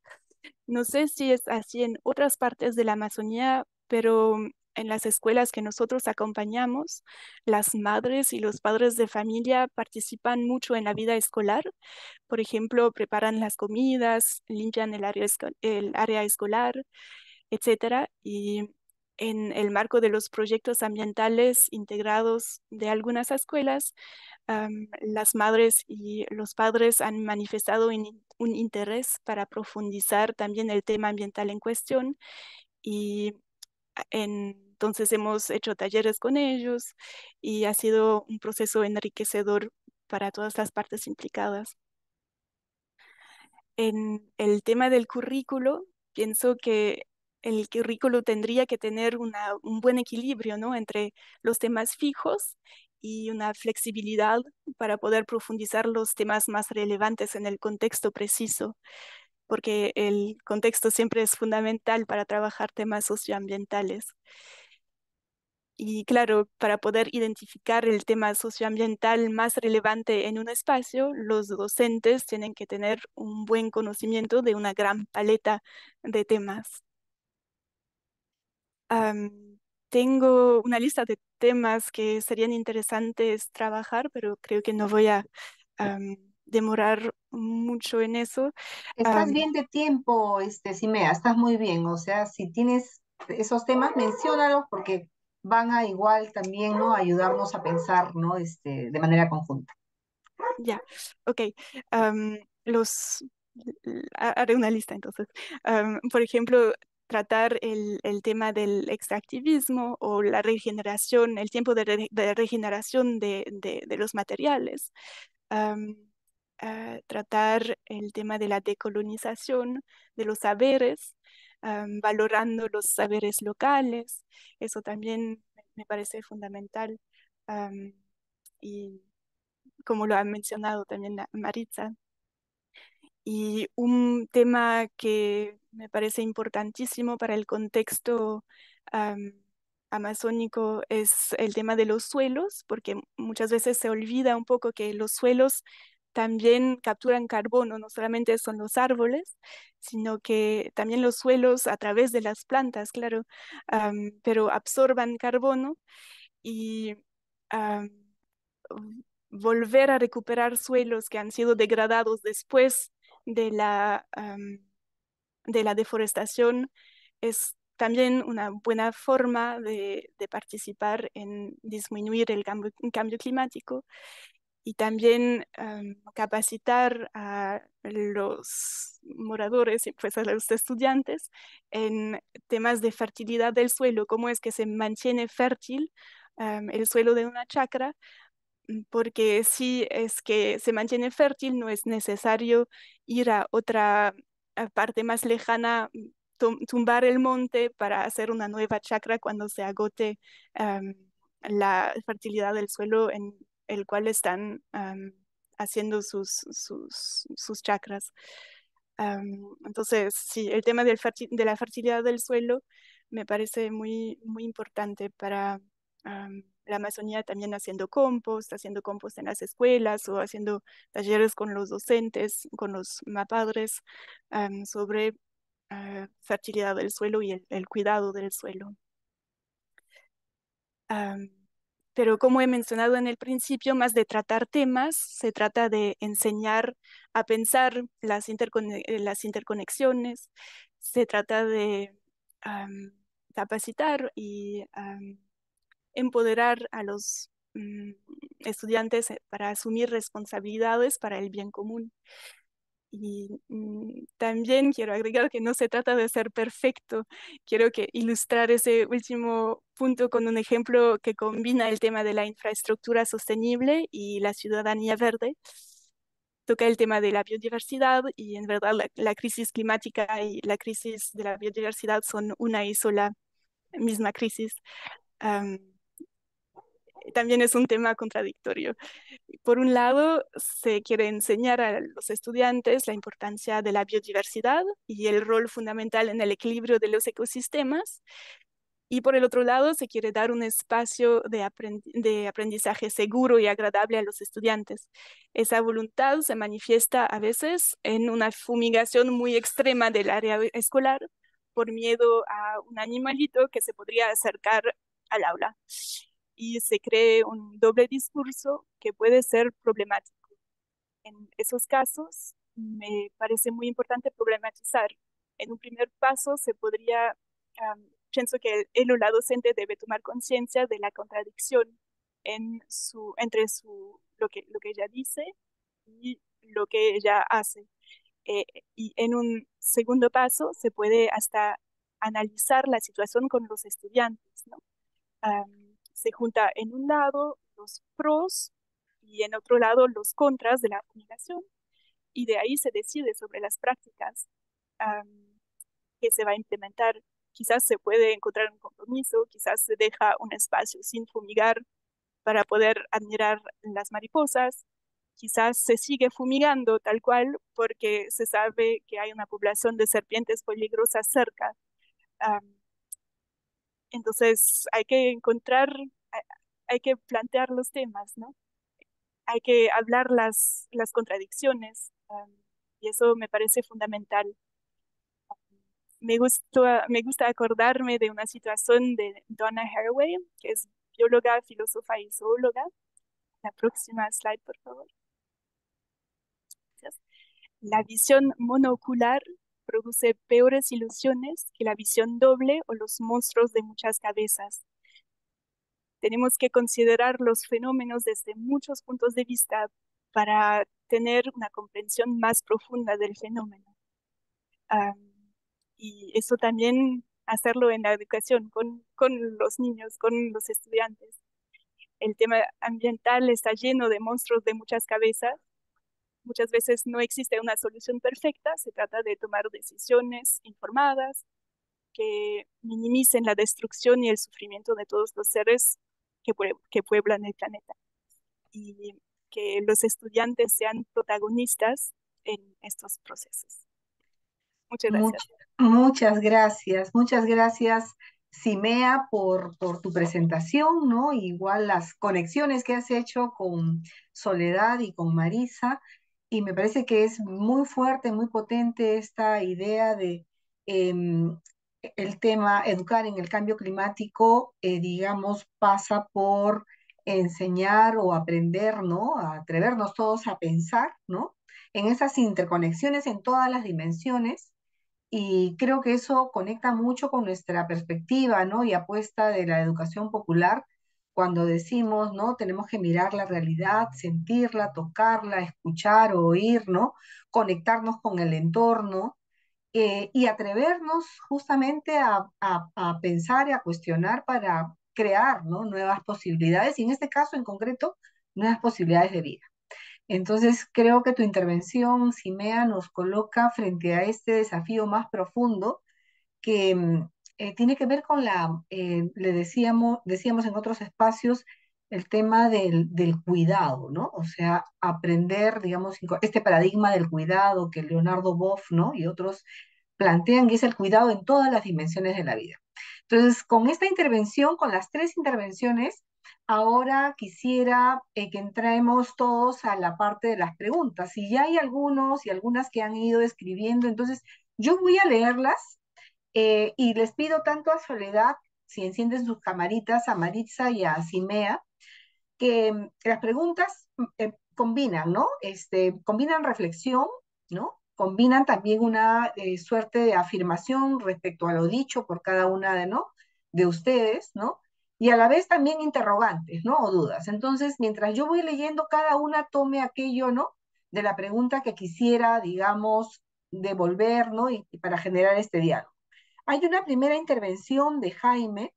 E: No sé si es así en otras partes de la Amazonía, pero en las escuelas que nosotros acompañamos, las madres y los padres de familia participan mucho en la vida escolar. Por ejemplo, preparan las comidas, limpian el área escolar, etcétera. Y en el marco de los proyectos ambientales integrados de algunas escuelas, las madres y los padres han manifestado un interés para profundizar también el tema ambiental en cuestión y entonces hemos hecho talleres con ellos y ha sido un proceso enriquecedor para todas las partes implicadas. En el tema del currículo, pienso que el currículo tendría que tener un buen equilibrio, ¿no? Entre los temas fijos y una flexibilidad para poder profundizar los temas más relevantes en el contexto preciso, porque el contexto siempre es fundamental para trabajar temas socioambientales. Y claro, para poder identificar el tema socioambiental más relevante en un espacio, los docentes tienen que tener un buen conocimiento de una gran paleta de temas. Tengo una lista de temas que serían interesantes trabajar, pero creo que no voy a demorar mucho en eso.
A: Estás bien de tiempo, Simea, estás muy bien. O sea, si tienes esos temas, menciónalos porque van a igual también, ¿no? Ayudarnos a pensar, ¿no? De manera conjunta.
E: Ya, ok. Am, los, Haré una lista entonces. Por ejemplo, tratar el tema del extractivismo o la regeneración, el tiempo de regeneración de los materiales. Am, Tratar el tema de la decolonización de los saberes, valorando los saberes locales. Eso también me parece fundamental. Am, y como lo ha mencionado también Maritza. Y un tema que me parece importantísimo para el contexto am, amazónico es el tema de los suelos, porque muchas veces se olvida un poco que los suelos también capturan carbono, no solamente son los árboles, sino que también los suelos a través de las plantas, claro, pero absorban carbono y am, volver a recuperar suelos que han sido degradados después de de la deforestación es también una buena forma de participar en disminuir el cambio climático y también capacitar a los moradores y pues a los estudiantes en temas de fertilidad del suelo, cómo es que se mantiene fértil el suelo de una chacra porque si es que se mantiene fértil, no es necesario ir a otra parte más lejana, tumbar el monte para hacer una nueva chacra cuando se agote am, la fertilidad del suelo en el cual están haciendo sus chacras. Entonces, sí, el tema de la fertilidad del suelo me parece muy importante para la Amazonía también haciendo compost en las escuelas o haciendo talleres con los docentes, con los mapadres, sobre fertilidad del suelo y el cuidado del suelo. Pero como he mencionado en el principio, más de tratar temas, se trata de enseñar a pensar las interconexiones, se trata de capacitar y empoderar a los estudiantes para asumir responsabilidades para el bien común. Y también quiero agregar que no se trata de ser perfecto. Quiero ilustrar ese último punto con un ejemplo que combina el tema de la infraestructura sostenible y la ciudadanía verde. Toca el tema de la biodiversidad y en verdad la crisis climática y la crisis de la biodiversidad son una y sola misma crisis. También es un tema contradictorio. Por un lado, se quiere enseñar a los estudiantes la importancia de la biodiversidad y el rol fundamental en el equilibrio de los ecosistemas. Y por el otro lado, se quiere dar un espacio de aprendizaje seguro y agradable a los estudiantes. Esa voluntad se manifiesta a veces en una fumigación muy extrema del área escolar por miedo a un animalito que se podría acercar al aula. Y se cree un doble discurso que puede ser problemático. En esos casos, me parece muy importante problematizar. En un primer paso, pienso que él o la docente debe tomar conciencia de la contradicción entre lo que ella dice y lo que ella hace. Y en un segundo paso, se puede hasta analizar la situación con los estudiantes, ¿no? Se junta en un lado los pros y en otro lado los contras de la fumigación, y de ahí se decide sobre las prácticas que se va a implementar. Quizás se puede encontrar un compromiso, quizás se deja un espacio sin fumigar para poder admirar las mariposas, quizás se sigue fumigando tal cual porque se sabe que hay una población de serpientes peligrosas cerca. Entonces hay que plantear los temas, ¿no? Hay que hablar las contradicciones, y eso me parece fundamental. Me gusta acordarme de una situación de Donna Haraway, que es bióloga, filósofa y zoóloga. La próxima slide, por favor. Gracias. La visión monocular produce peores ilusiones que la visión doble o los monstruos de muchas cabezas. Tenemos que considerar los fenómenos desde muchos puntos de vista para tener una comprensión más profunda del fenómeno. Y eso también hacerlo en la educación, con los niños, con los estudiantes. El tema ambiental está lleno de monstruos de muchas cabezas. Muchas veces no existe una solución perfecta, se trata de tomar decisiones informadas que minimicen la destrucción y el sufrimiento de todos los seres que pueblan el planeta, y que los estudiantes sean protagonistas en estos procesos. Muchas gracias.
A: Muchas gracias, Simea, por tu presentación, ¿no? Igual las conexiones que has hecho con Soledad y con Marisa, y me parece que es muy fuerte, muy potente esta idea de el tema educar en el cambio climático, digamos, pasa por enseñar o aprender, ¿no? A atrevernos todos a pensar, ¿no? En esas interconexiones en todas las dimensiones, y creo que eso conecta mucho con nuestra perspectiva, ¿no? Y apuesta de la educación popular cuando decimos, ¿no? Tenemos que mirar la realidad, sentirla, tocarla, escuchar, oír, ¿no? Conectarnos con el entorno, y atrevernos justamente a pensar y a cuestionar para crear, ¿no? Nuevas posibilidades, y en este caso en concreto, nuevas posibilidades de vida. Entonces, creo que tu intervención, Simea, nos coloca frente a este desafío más profundo que tiene que ver con decíamos en otros espacios, el tema del cuidado, ¿no? O sea, aprender, digamos, este paradigma del cuidado que Leonardo Boff, ¿no? Y otros plantean, que es el cuidado en todas las dimensiones de la vida. Entonces, con esta intervención, con las tres intervenciones, ahora quisiera que entremos todos a la parte de las preguntas. Si ya hay algunos y algunas que han ido escribiendo, entonces Yo voy a leerlas y les pido tanto a Soledad, si encienden sus camaritas, a Maritza y a Simea, que las preguntas combinan, ¿no? Combinan reflexión, ¿no? Combinan también una suerte de afirmación respecto a lo dicho por cada una ¿no? de ustedes, ¿no? Y a la vez también interrogantes, ¿no? O dudas. Entonces, mientras yo voy leyendo, cada una tome aquello, ¿no? De la pregunta que quisiera, digamos, devolver, ¿no? Y para generar este diálogo. Hay una primera intervención de Jaime,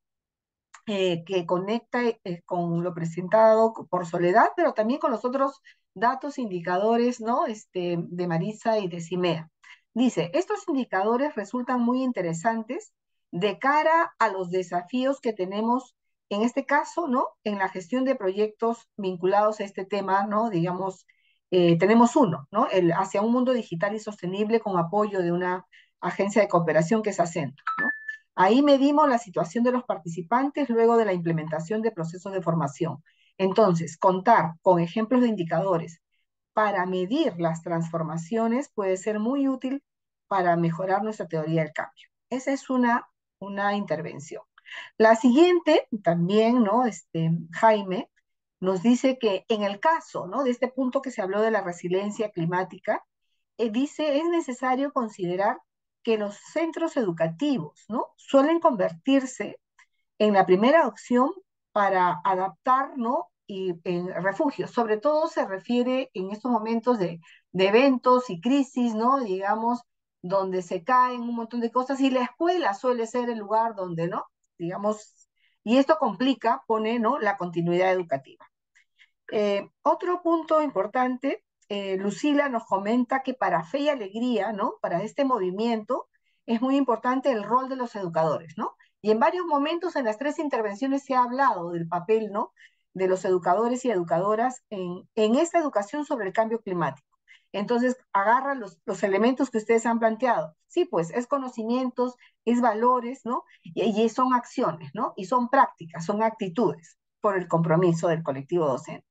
A: que conecta con lo presentado por Soledad, pero también con los otros datos, indicadores, ¿no? De Marisa y de Simea. Dice, estos indicadores resultan muy interesantes de cara a los desafíos que tenemos, en este caso, ¿no? En la gestión de proyectos vinculados a este tema, ¿no? Digamos, tenemos uno, ¿no? Hacia un mundo digital y sostenible con apoyo de una agencia de cooperación que es Acento, ¿no? Ahí medimos la situación de los participantes luego de la implementación de procesos de formación. Entonces, contar con ejemplos de indicadores para medir las transformaciones puede ser muy útil para mejorar nuestra teoría del cambio. Esa es una intervención. La siguiente, también, ¿no? Jaime nos dice que en el caso, ¿no? De este punto que se habló de la resiliencia climática, dice, es necesario considerar que los centros educativos, ¿no? Suelen convertirse en la primera opción para adaptar, ¿no? Y en refugios. Sobre todo se refiere en estos momentos de eventos y crisis, ¿no? Digamos, donde se caen un montón de cosas y la escuela suele ser el lugar donde, ¿no? Digamos, y esto complica, pone, ¿no? La continuidad educativa. Otro punto importante, Lucila nos comenta que para Fe y Alegría, ¿no? Para este movimiento, es muy importante el rol de los educadores, ¿no? Y en varios momentos en las tres intervenciones se ha hablado del papel, ¿no? De los educadores y educadoras en esta educación sobre el cambio climático. Entonces, agarra los elementos que ustedes han planteado. Sí, pues es conocimientos, es valores, ¿no? Y son acciones, ¿no? Y son prácticas, son actitudes por el compromiso del colectivo docente.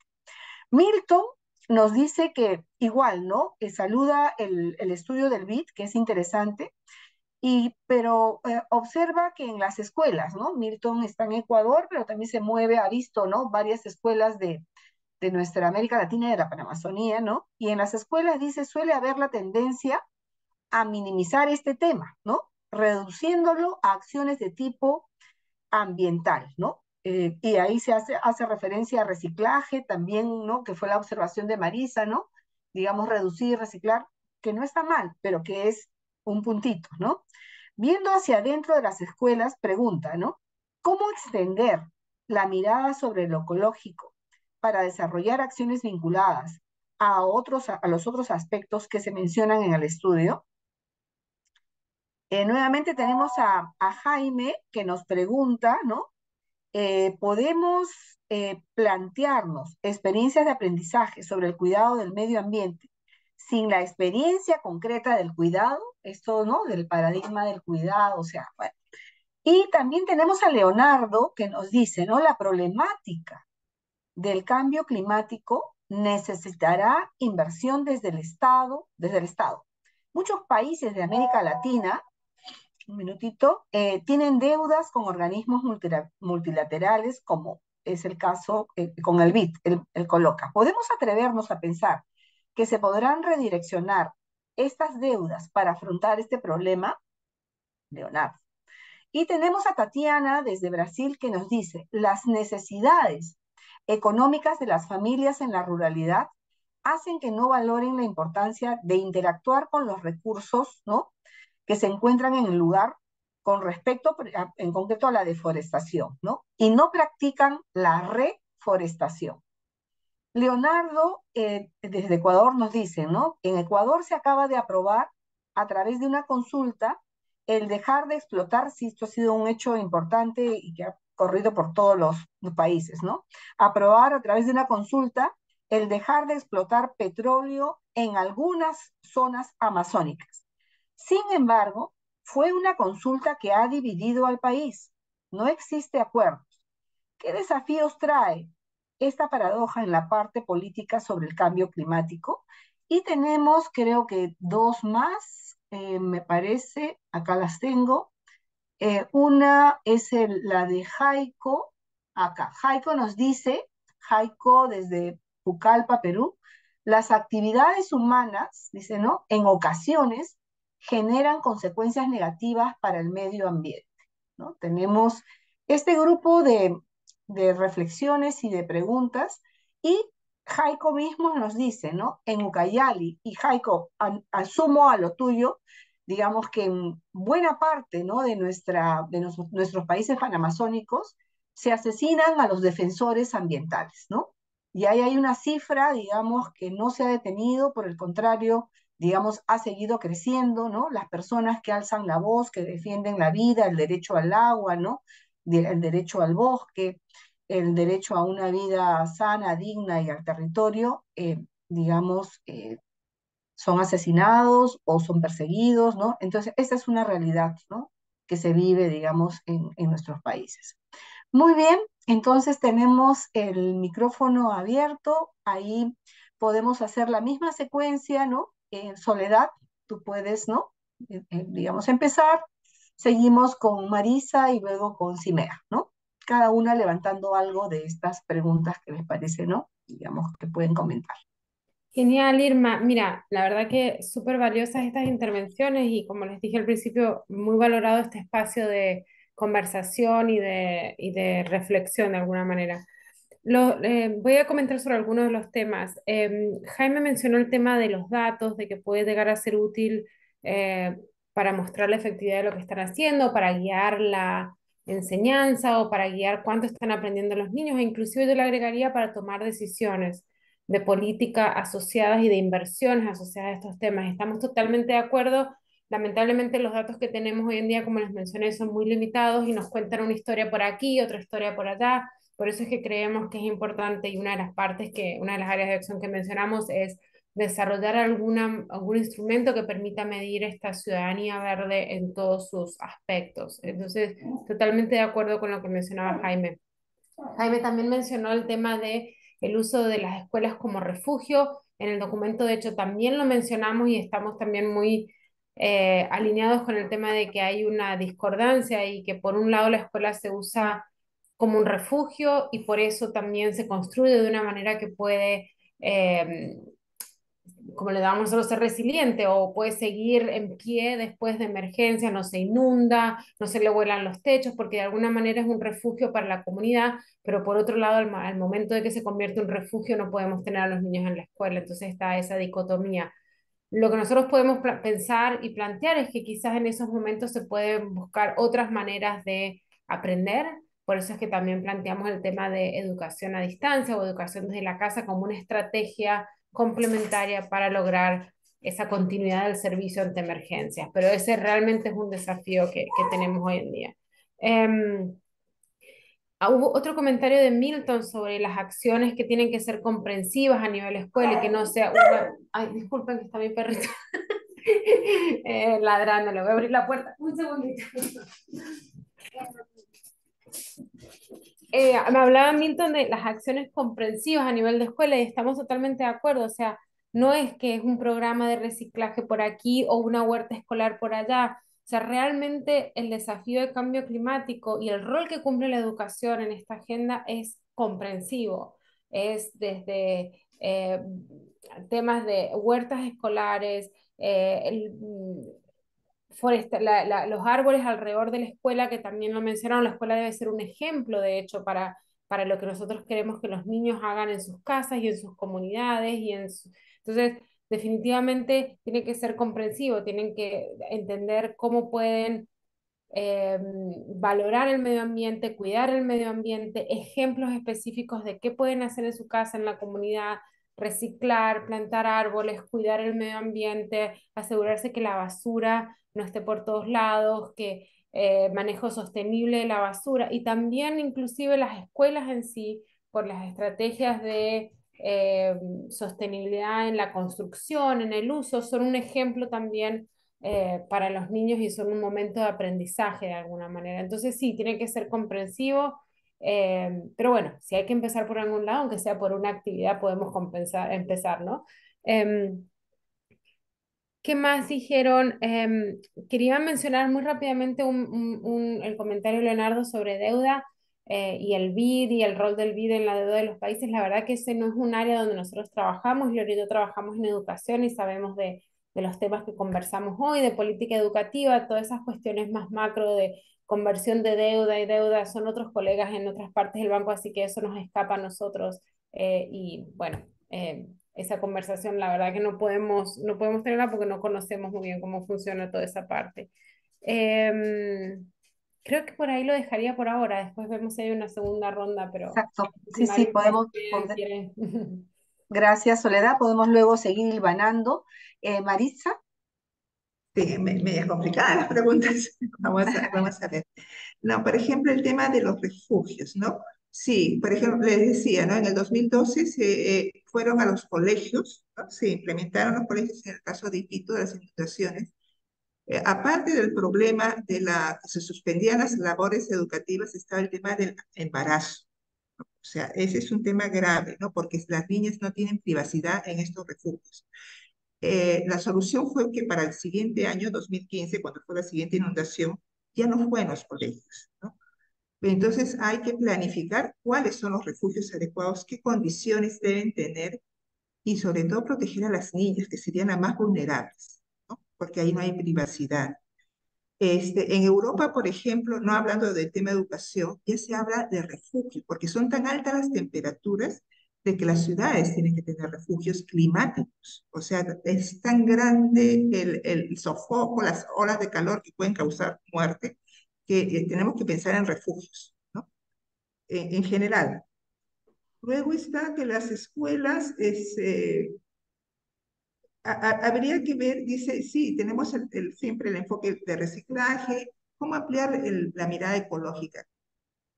A: Milton nos dice que igual, ¿no? Saluda el estudio del BIT, que es interesante, pero observa que en las escuelas, ¿no? Milton está en Ecuador, pero también se mueve, ha visto, ¿no? Varias escuelas de nuestra América Latina y de la Panamazonía, ¿no? Y en las escuelas, dice, suele haber la tendencia a minimizar este tema, ¿no? Reduciéndolo a acciones de tipo ambiental, ¿no? Y ahí se hace referencia a reciclaje también, ¿no? Que fue la observación de Marisa, ¿no? Digamos, reducir, reciclar, que no está mal, pero que es un puntito, ¿no? Viendo hacia adentro de las escuelas, pregunta, ¿no? ¿Cómo extender la mirada sobre lo ecológico para desarrollar acciones vinculadas a los otros aspectos que se mencionan en el estudio? Nuevamente tenemos a Jaime que nos pregunta, ¿no? Podemos plantearnos experiencias de aprendizaje sobre el cuidado del medio ambiente sin la experiencia concreta del cuidado, esto, ¿no? Del paradigma del cuidado, o sea, bueno. Y también tenemos a Leonardo que nos dice, ¿no? La problemática del cambio climático necesitará inversión desde el Estado, Muchos países de América Latina, un minutito, tienen deudas con organismos multilaterales, como es el caso con el BID, el Coloca. ¿Podemos atrevernos a pensar que se podrán redireccionar estas deudas para afrontar este problema? Leonardo. Y tenemos a Tatiana desde Brasil que nos dice, las necesidades económicas de las familias en la ruralidad hacen que no valoren la importancia de interactuar con los recursos, ¿no? Que se encuentran en el lugar con respecto, en concreto, a la deforestación, ¿no? Y no practican la reforestación. Leonardo, desde Ecuador, nos dice, ¿no? En Ecuador se acaba de aprobar a través de una consulta el dejar de explotar, si esto ha sido un hecho importante y que ha corrido por todos los países, ¿no? Aprobar a través de una consulta el dejar de explotar petróleo en algunas zonas amazónicas. Sin embargo, fue una consulta que ha dividido al país. No existe acuerdo. ¿Qué desafíos trae esta paradoja en la parte política sobre el cambio climático? Y tenemos, creo que dos más me parece, acá las tengo. Una es la de Jaico, acá. Jaico nos dice, Jaico desde Pucallpa, Perú, las actividades humanas, dice, ¿no? En ocasiones generan consecuencias negativas para el medio ambiente, ¿no? Tenemos este grupo de reflexiones y de preguntas y Jaico mismo nos dice, ¿no? En Ucayali, y Jaico, asumo a lo tuyo, digamos que en buena parte, ¿no? Nuestros países panamazónicos se asesinan a los defensores ambientales, ¿no? Y ahí hay una cifra, digamos, que no se ha detenido, por el contrario, digamos, ha seguido creciendo, ¿no? Las personas que alzan la voz, que defienden la vida, el derecho al agua, ¿no? El derecho al bosque, el derecho a una vida sana, digna y al territorio, digamos, son asesinados o son perseguidos, ¿no? Entonces, esa es una realidad, ¿no? Que se vive, digamos, en nuestros países. Muy bien, entonces tenemos el micrófono abierto, ahí podemos hacer la misma secuencia, ¿no? Soledad, tú puedes, ¿no? Digamos, empezar, seguimos con Marisa y luego con Simea, ¿no? Cada una levantando algo de estas preguntas que les parece, ¿no? Digamos, que pueden comentar.
B: Genial, Irma. Mira, la verdad que súper valiosas estas intervenciones y como les dije al principio, muy valorado este espacio de conversación y de reflexión de alguna manera. Voy a comentar sobre algunos de los temas. Jaime mencionó el tema de los datos, de que puede llegar a ser útil eh, para mostrar la efectividad de lo que están haciendo, para guiar la enseñanza o para guiar cuánto están aprendiendo los niños, e inclusive yo le agregaría para tomar decisiones de política asociadas y de inversiones asociadas a estos temas. Estamos totalmente de acuerdo. Lamentablemente los datos que tenemos hoy en día, como les mencioné, son muy limitados y nos cuentan una historia por aquí, otra historia por allá. Por eso es que creemos que es importante y una de las partes una de las áreas de acción que mencionamos es desarrollar algún instrumento que permita medir esta ciudadanía verde en todos sus aspectos. Entonces, totalmente de acuerdo con lo que mencionaba Jaime. Jaime también mencionó el tema de el uso de las escuelas como refugio. En el documento, de hecho, también lo mencionamos y estamos también muy alineados con el tema de que hay una discordancia y que por un lado la escuela se usa como un refugio y por eso también se construye de una manera que puede eh, como le damos nosotros, ser resiliente o puede seguir en pie después de emergencia, no se inunda, no se le vuelan los techos, porque de alguna manera es un refugio para la comunidad, pero por otro lado, al momento de que se convierte en un refugio, no podemos tener a los niños en la escuela, entonces está esa dicotomía. Lo que nosotros podemos pensar y plantear es que quizás en esos momentos se pueden buscar otras maneras de aprender. Por eso es que también planteamos el tema de educación a distancia o educación desde la casa como una estrategia complementaria para lograr esa continuidad del servicio ante emergencias. Pero ese realmente es un desafío que tenemos hoy en día. Hubo otro comentario de Milton sobre las acciones que tienen que ser comprensivas a nivel escuela y que no sea una... Ay, disculpen que está mi perrito ladrando, le voy a abrir la puerta. Un segundito. Me hablaba Milton de las acciones comprensivas a nivel de escuela y estamos totalmente de acuerdo. O sea, no es que es un programa de reciclaje por aquí o una huerta escolar por allá. O sea, realmente el desafío de cambio climático y el rol que cumple la educación en esta agenda es comprensivo. Es desde temas de huertas escolares, los árboles alrededor de la escuela, que también lo mencionaron, la escuela debe ser un ejemplo, de hecho, para lo que nosotros queremos que los niños hagan en sus casas y en sus comunidades. Entonces, definitivamente tiene que ser comprensivo, tienen que entender cómo pueden eh, valorar el medio ambiente, cuidar el medio ambiente, ejemplos específicos de qué pueden hacer en su casa, en la comunidad, reciclar, plantar árboles, cuidar el medio ambiente, asegurarse que la basura no esté por todos lados, que manejo sostenible de la basura y también inclusive las escuelas en sí, por las estrategias de sostenibilidad en la construcción, en el uso, son un ejemplo también para los niños y son un momento de aprendizaje de alguna manera. Entonces sí, tiene que ser comprensivo, pero bueno, si hay que empezar por algún lado, aunque sea por una actividad, podemos empezar, ¿no? Eh, ¿Qué más dijeron? Quería mencionar muy rápidamente el comentario de Leonardo sobre deuda y el BID y el rol del BID en la deuda de los países. La verdad que ese no es un área donde nosotros trabajamos. Y ahorita trabajamos en educación y sabemos de los temas que conversamos hoy, de política educativa, todas esas cuestiones más macro de conversión de deuda y deuda son otros colegas en otras partes del banco, así que eso nos escapa a nosotros. Y bueno. Esa conversación, la verdad que no podemos tenerla porque no conocemos muy bien cómo funciona toda esa parte. Creo que por ahí lo dejaría por ahora, después vemos si hay una segunda ronda, pero
A: Exacto.
B: si
A: Sí, sí,
B: Maritza
A: podemos,
B: quiere.
A: gracias, Soledad. Podemos luego seguir hilvanando. Maritza,
C: Sí, media complicadas las preguntas. Vamos a ver. No, por ejemplo, el tema de los refugios, ¿no? Sí, por ejemplo, les decía, ¿no? En el 2012 se fueron a los colegios, ¿no? Se implementaron los colegios en el caso de Iquitos, de las inundaciones. Aparte del problema de que se suspendían las labores educativas, estaba el tema del embarazo. O sea, ese es un tema grave, ¿no? Porque las niñas no tienen privacidad en estos refugios. La solución fue que para el siguiente año, 2015, cuando fue la siguiente inundación, ya no fue en los colegios, ¿no? Entonces hay que planificar cuáles son los refugios adecuados, qué condiciones deben tener y sobre todo proteger a las niñas, que serían las más vulnerables, ¿no? Porque ahí no hay privacidad. En Europa, por ejemplo, no hablando del tema de educación, ya se habla de refugio, porque son tan altas las temperaturas de que las ciudades tienen que tener refugios climáticos. O sea, es tan grande el sofoco, las olas de calor que pueden causar muerte, que tenemos que pensar en refugios, ¿no? En general. Luego está que las escuelas habría que ver, dice, sí, tenemos siempre el enfoque de reciclaje, cómo ampliar la mirada ecológica.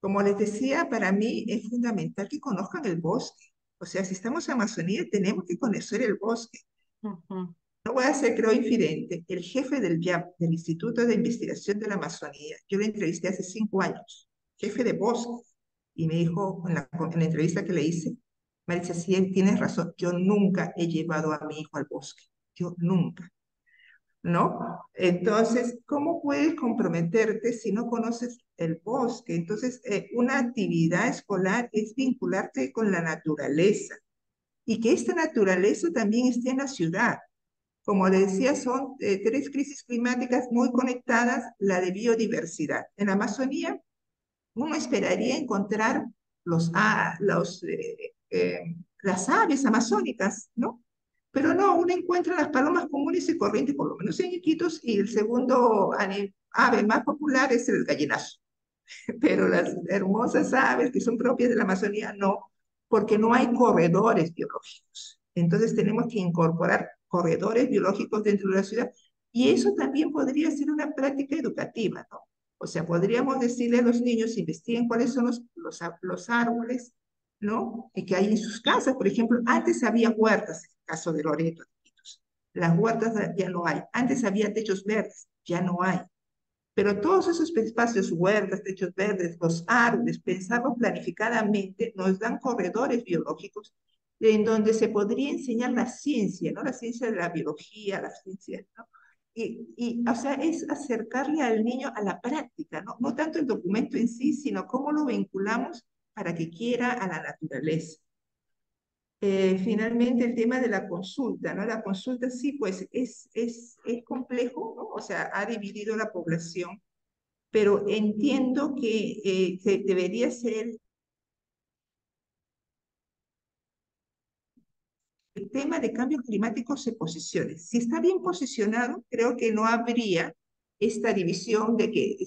C: Como les decía, para mí es fundamental que conozcan el bosque. O sea, si estamos en Amazonía, tenemos que conocer el bosque.
A: ujú,
C: No voy a ser, creo, infidente. El jefe del IAP, del Instituto de Investigación de la Amazonía, yo lo entrevisté hace 5 años, jefe de bosque, y me dijo en la entrevista que le hice, Maritza, sí, tienes razón, yo nunca he llevado a mi hijo al bosque, yo nunca, ¿no? Entonces, ¿cómo puedes comprometerte si no conoces el bosque? Entonces, una actividad escolar es vincularte con la naturaleza y que esta naturaleza también esté en la ciudad. Como le decía, son 3 crisis climáticas muy conectadas, la de biodiversidad. En la Amazonía, uno esperaría encontrar las aves amazónicas, ¿no? Pero no, uno encuentra las palomas comunes y corrientes, por lo menos en Iquitos, y el segundo ave más popular es el gallinazo. Pero las hermosas aves que son propias de la Amazonía no, porque no hay corredores biológicos. Entonces tenemos que incorporar corredores biológicos dentro de la ciudad y eso también podría ser una práctica educativa, ¿no? O sea, podríamos decirle a los niños, investiguen cuáles son los árboles, ¿no? Y que hay en sus casas. Por ejemplo, antes había huertas, en el caso de Loreto. Las huertas ya no hay. Antes había techos verdes, ya no hay. Pero todos esos espacios, huertas, techos verdes, los árboles, pensarlos planificadamente, nos dan corredores biológicos en donde se podría enseñar la ciencia, ¿no? La ciencia de la biología, la ciencia, ¿no? O sea, es acercarle al niño a la práctica, ¿no? No tanto el documento en sí, sino cómo lo vinculamos para que quiera a la naturaleza. Finalmente, el tema de la consulta, ¿no? La consulta sí, pues es complejo, ¿no? O sea, ha dividido la población, pero entiendo que debería ser el tema de cambio climático se posicione. Si está bien posicionado, creo que no habría esta división de que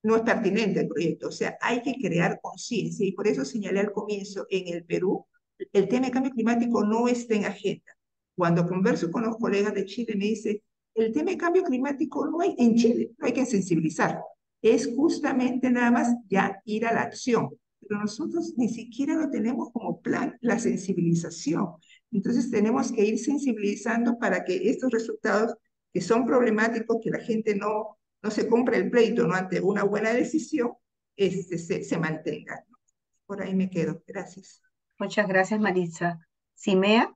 C: no es pertinente el proyecto. O sea, hay que crear conciencia y por eso señalé al comienzo, en el Perú, el tema de cambio climático no está en agenda. Cuando converso con los colegas de Chile, me dice, el tema de cambio climático no hay en Chile, no hay que sensibilizar. Es justamente nada más ya ir a la acción. Pero nosotros ni siquiera lo tenemos como plan, la sensibilización. Entonces tenemos que ir sensibilizando para que estos resultados que son problemáticos, que la gente no se compre el pleito, ¿no? Ante una buena decisión, se mantengan, ¿no? Por ahí me quedo. Gracias.
A: muchas gracias, Maritza. Simea,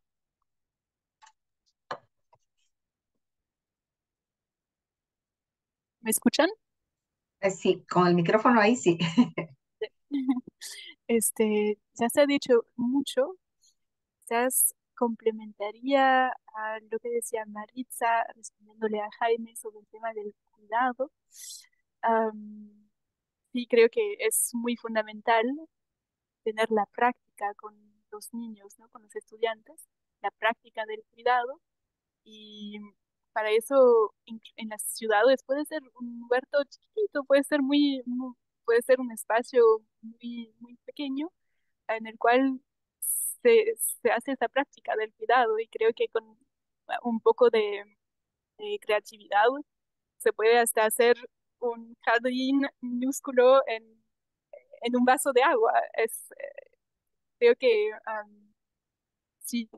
E: ¿Me escuchan?
A: Sí, con el micrófono ahí sí.
E: Ya se ha dicho mucho, quizás complementaría a lo que decía Maritza, respondiéndole a Jaime sobre el tema del cuidado. Am, sí, creo que es muy fundamental tener la práctica con los niños, ¿no? Con los estudiantes, la práctica del cuidado. Y para eso en las ciudades puede ser un huerto chiquito, puede ser puede ser un espacio muy pequeño en el cual se hace esa práctica del cuidado y creo que con un poco de creatividad se puede hasta hacer un jardín minúsculo en un vaso de agua. Creo que sí,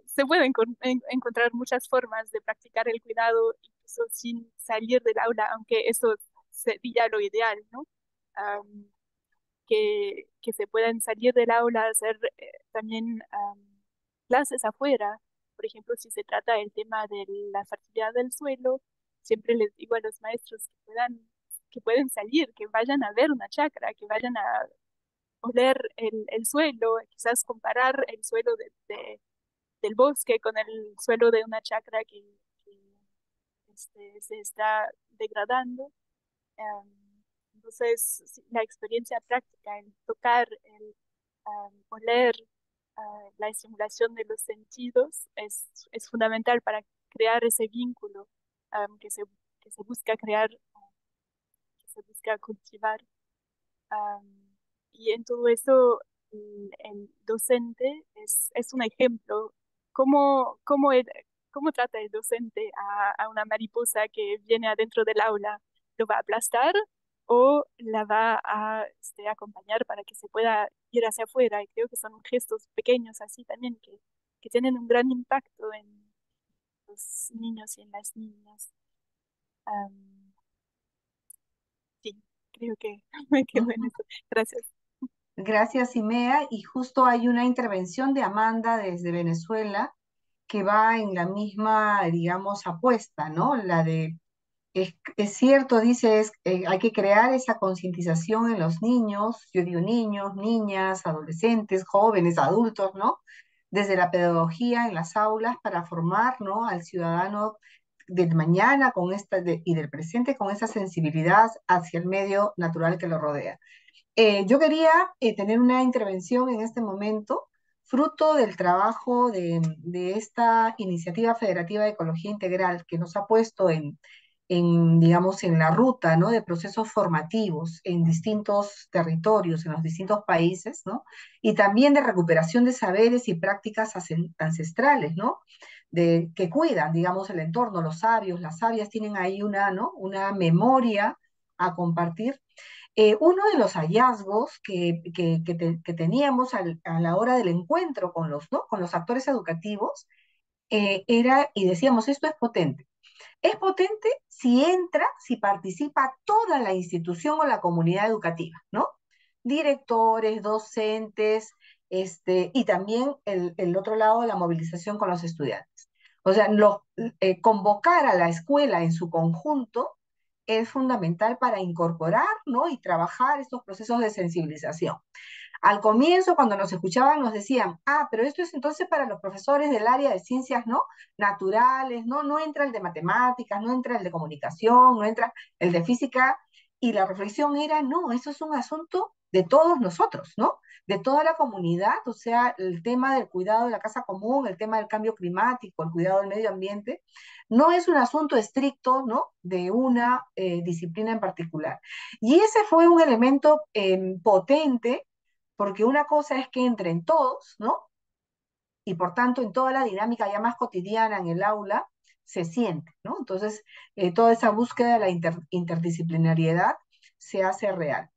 E: se pueden encontrar muchas formas de practicar el cuidado incluso sin salir del aula, aunque eso sería lo ideal, ¿no? Am, que se puedan salir del aula, hacer también clases afuera. Por ejemplo, si se trata del tema de la fertilidad del suelo, siempre les digo a los maestros que pueden salir, que vayan a ver una chacra, que vayan a oler el suelo, quizás comparar el suelo del bosque con el suelo de una chacra que se está degradando. Entonces, sí, la experiencia práctica, el tocar, el oler, la estimulación de los sentidos es fundamental para crear ese vínculo um, que se, que se busca crear, que se busca cultivar. Um, y en todo eso, el docente es un ejemplo. ¿Cómo, cómo trata el docente a una mariposa que viene adentro del aula? ¿Lo va a aplastar o la va a acompañar para que se pueda ir hacia afuera? Y creo que son gestos pequeños así también que tienen un gran impacto en los niños y en las niñas. Um, sí, creo que me quedo en eso. Gracias.
A: Gracias, Imea. Y justo hay una intervención de Amanda desde Venezuela que va en la misma, digamos, apuesta, ¿no? La de, es cierto, dice, hay que crear esa concientización en los niños, yo digo niños, niñas, adolescentes, jóvenes, adultos, ¿no? Desde la pedagogía en las aulas para formar, ¿no? Al ciudadano del mañana y del presente con esa sensibilidad hacia el medio natural que lo rodea. Yo quería tener una intervención en este momento, fruto del trabajo de esta iniciativa federativa de ecología integral que nos ha puesto digamos, en la ruta, ¿no? De procesos formativos en distintos territorios, en los distintos países, ¿no? Y también de recuperación de saberes y prácticas ancestrales, ¿no? Que cuidan, digamos, el entorno, los sabios, las sabias tienen ahí ¿no? Una memoria a compartir. Uno de los hallazgos que teníamos a la hora del encuentro con ¿no? Con los actores educativos era, y decíamos, esto es potente. Es potente si entra, si participa toda la institución o la comunidad educativa, ¿no? Directores, docentes, y también el otro lado, la movilización con los estudiantes. O sea, convocar a la escuela en su conjunto es fundamental para incorporar, ¿no? Y trabajar estos procesos de sensibilización. Al comienzo, cuando nos escuchaban, nos decían, pero esto es entonces para los profesores del área de ciencias, ¿no? Naturales, ¿no? No entra el de matemáticas, no entra el de comunicación, no entra el de física. Y la reflexión era, no, eso es un asunto de todos nosotros, ¿no? De toda la comunidad, o sea, el tema del cuidado de la casa común, el tema del cambio climático, el cuidado del medio ambiente, no es un asunto estricto, ¿no? De una disciplina en particular. Y ese fue un elemento potente porque una cosa es que entren todos, ¿no? Y por tanto, en toda la dinámica ya más cotidiana en el aula, se siente, ¿no? Entonces, toda esa búsqueda de la interdisciplinariedad se hace real.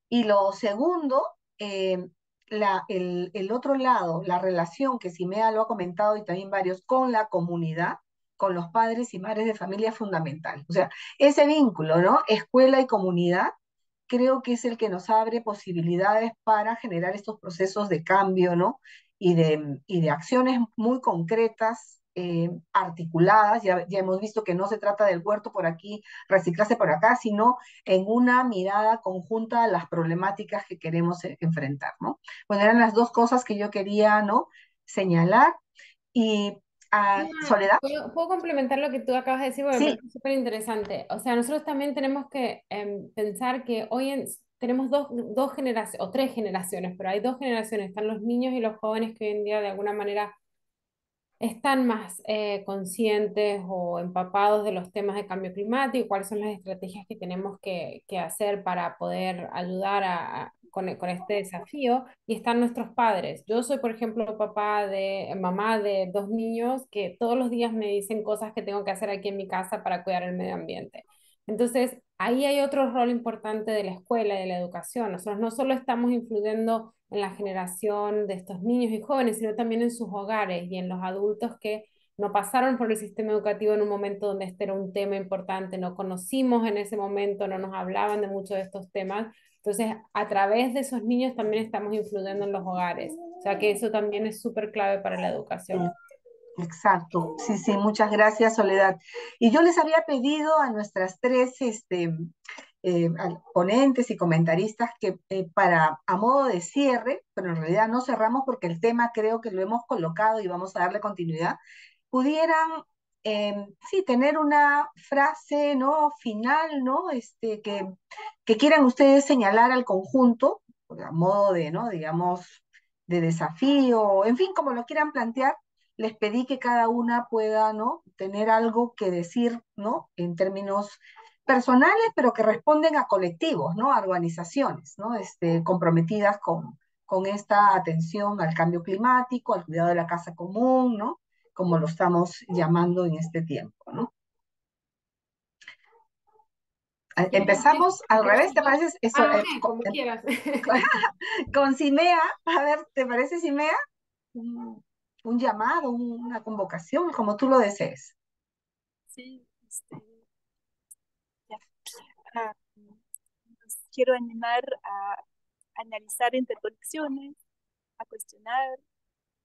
A: Y lo segundo, el otro lado, la relación que Simea lo ha comentado y también varios, con la comunidad, con los padres y madres de familia es fundamental. O sea, ese vínculo, ¿no? Escuela y comunidad, creo que es el que nos abre posibilidades para generar estos procesos de cambio, ¿no? Y de acciones muy concretas articuladas. Ya hemos visto que no se trata del huerto por aquí, reciclarse por acá, sino en una mirada conjunta a las problemáticas que queremos enfrentar, ¿no? Bueno, eran las dos cosas que yo quería, ¿no?, señalar. Y Soledad,
B: ¿Puedo complementar lo que tú acabas de decir? Porque me
A: sí,
B: parece súper interesante. O sea, nosotros también tenemos que pensar que tenemos dos generaciones, o tres generaciones, pero hay dos generaciones. Están los niños y los jóvenes que hoy en día de alguna manera están más conscientes o empapados de los temas de cambio climático, cuáles son las estrategias que tenemos que hacer para poder ayudar con este desafío, y están nuestros padres. Yo soy, por ejemplo, mamá de dos niños que todos los días me dicen cosas que tengo que hacer aquí en mi casa para cuidar el medio ambiente. Entonces, ahí hay otro rol importante de la escuela y de la educación. Nosotros no solo estamos influyendo en la generación de estos niños y jóvenes, sino también en sus hogares y en los adultos que no pasaron por el sistema educativo en un momento donde este era un tema importante, no conocimos en ese momento, no nos hablaban de muchos de estos temas. Entonces, a través de esos niños también estamos influyendo en los hogares. O sea que eso también es súper clave para la
A: sí,
B: educación.
A: exacto. Sí, sí, muchas gracias, Soledad. Y yo les había pedido a nuestras tres ponentes y comentaristas que a modo de cierre, pero en realidad no cerramos porque el tema creo que lo hemos colocado y vamos a darle continuidad, pudieran, sí, tener una frase, ¿no?, final, ¿no?, que quieran ustedes señalar al conjunto, a modo de, ¿no?, digamos, de desafío, en fin, como lo quieran plantear. Les pedí que cada una pueda, ¿no?, tener algo que decir, ¿no?, en términos personales, pero que responden a colectivos, ¿no?, a organizaciones, ¿no?, comprometidas con esta atención al cambio climático, al cuidado de la casa común, ¿no?, como lo estamos llamando en este tiempo, ¿no? Empezamos al revés, ¿te parece? Eso,
B: Como quieras.
A: con Simea, a ver, ¿te parece, Simea? Un llamado, una convocación, como tú lo desees.
E: Sí, ya. Ah, los quiero animar a analizar interconexiones, a cuestionar,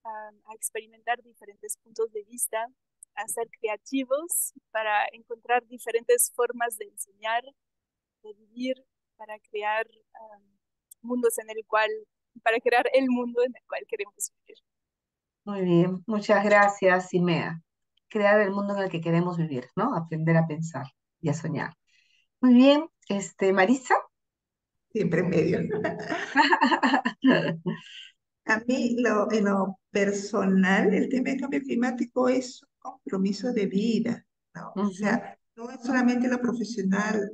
E: a experimentar diferentes puntos de vista, a ser creativos para encontrar diferentes formas de enseñar, de vivir, para crear mundos en el cual, para crear el mundo en el cual queremos vivir.
A: Muy bien, muchas gracias, Simea. Crear el mundo en el que queremos vivir, ¿no? Aprender a pensar y a soñar. Muy bien, Marisa.
C: Siempre en medio. A mí, en lo personal, el tema del cambio climático es un compromiso de vida, ¿no? O
A: Ujú.
C: sea, no es solamente lo profesional,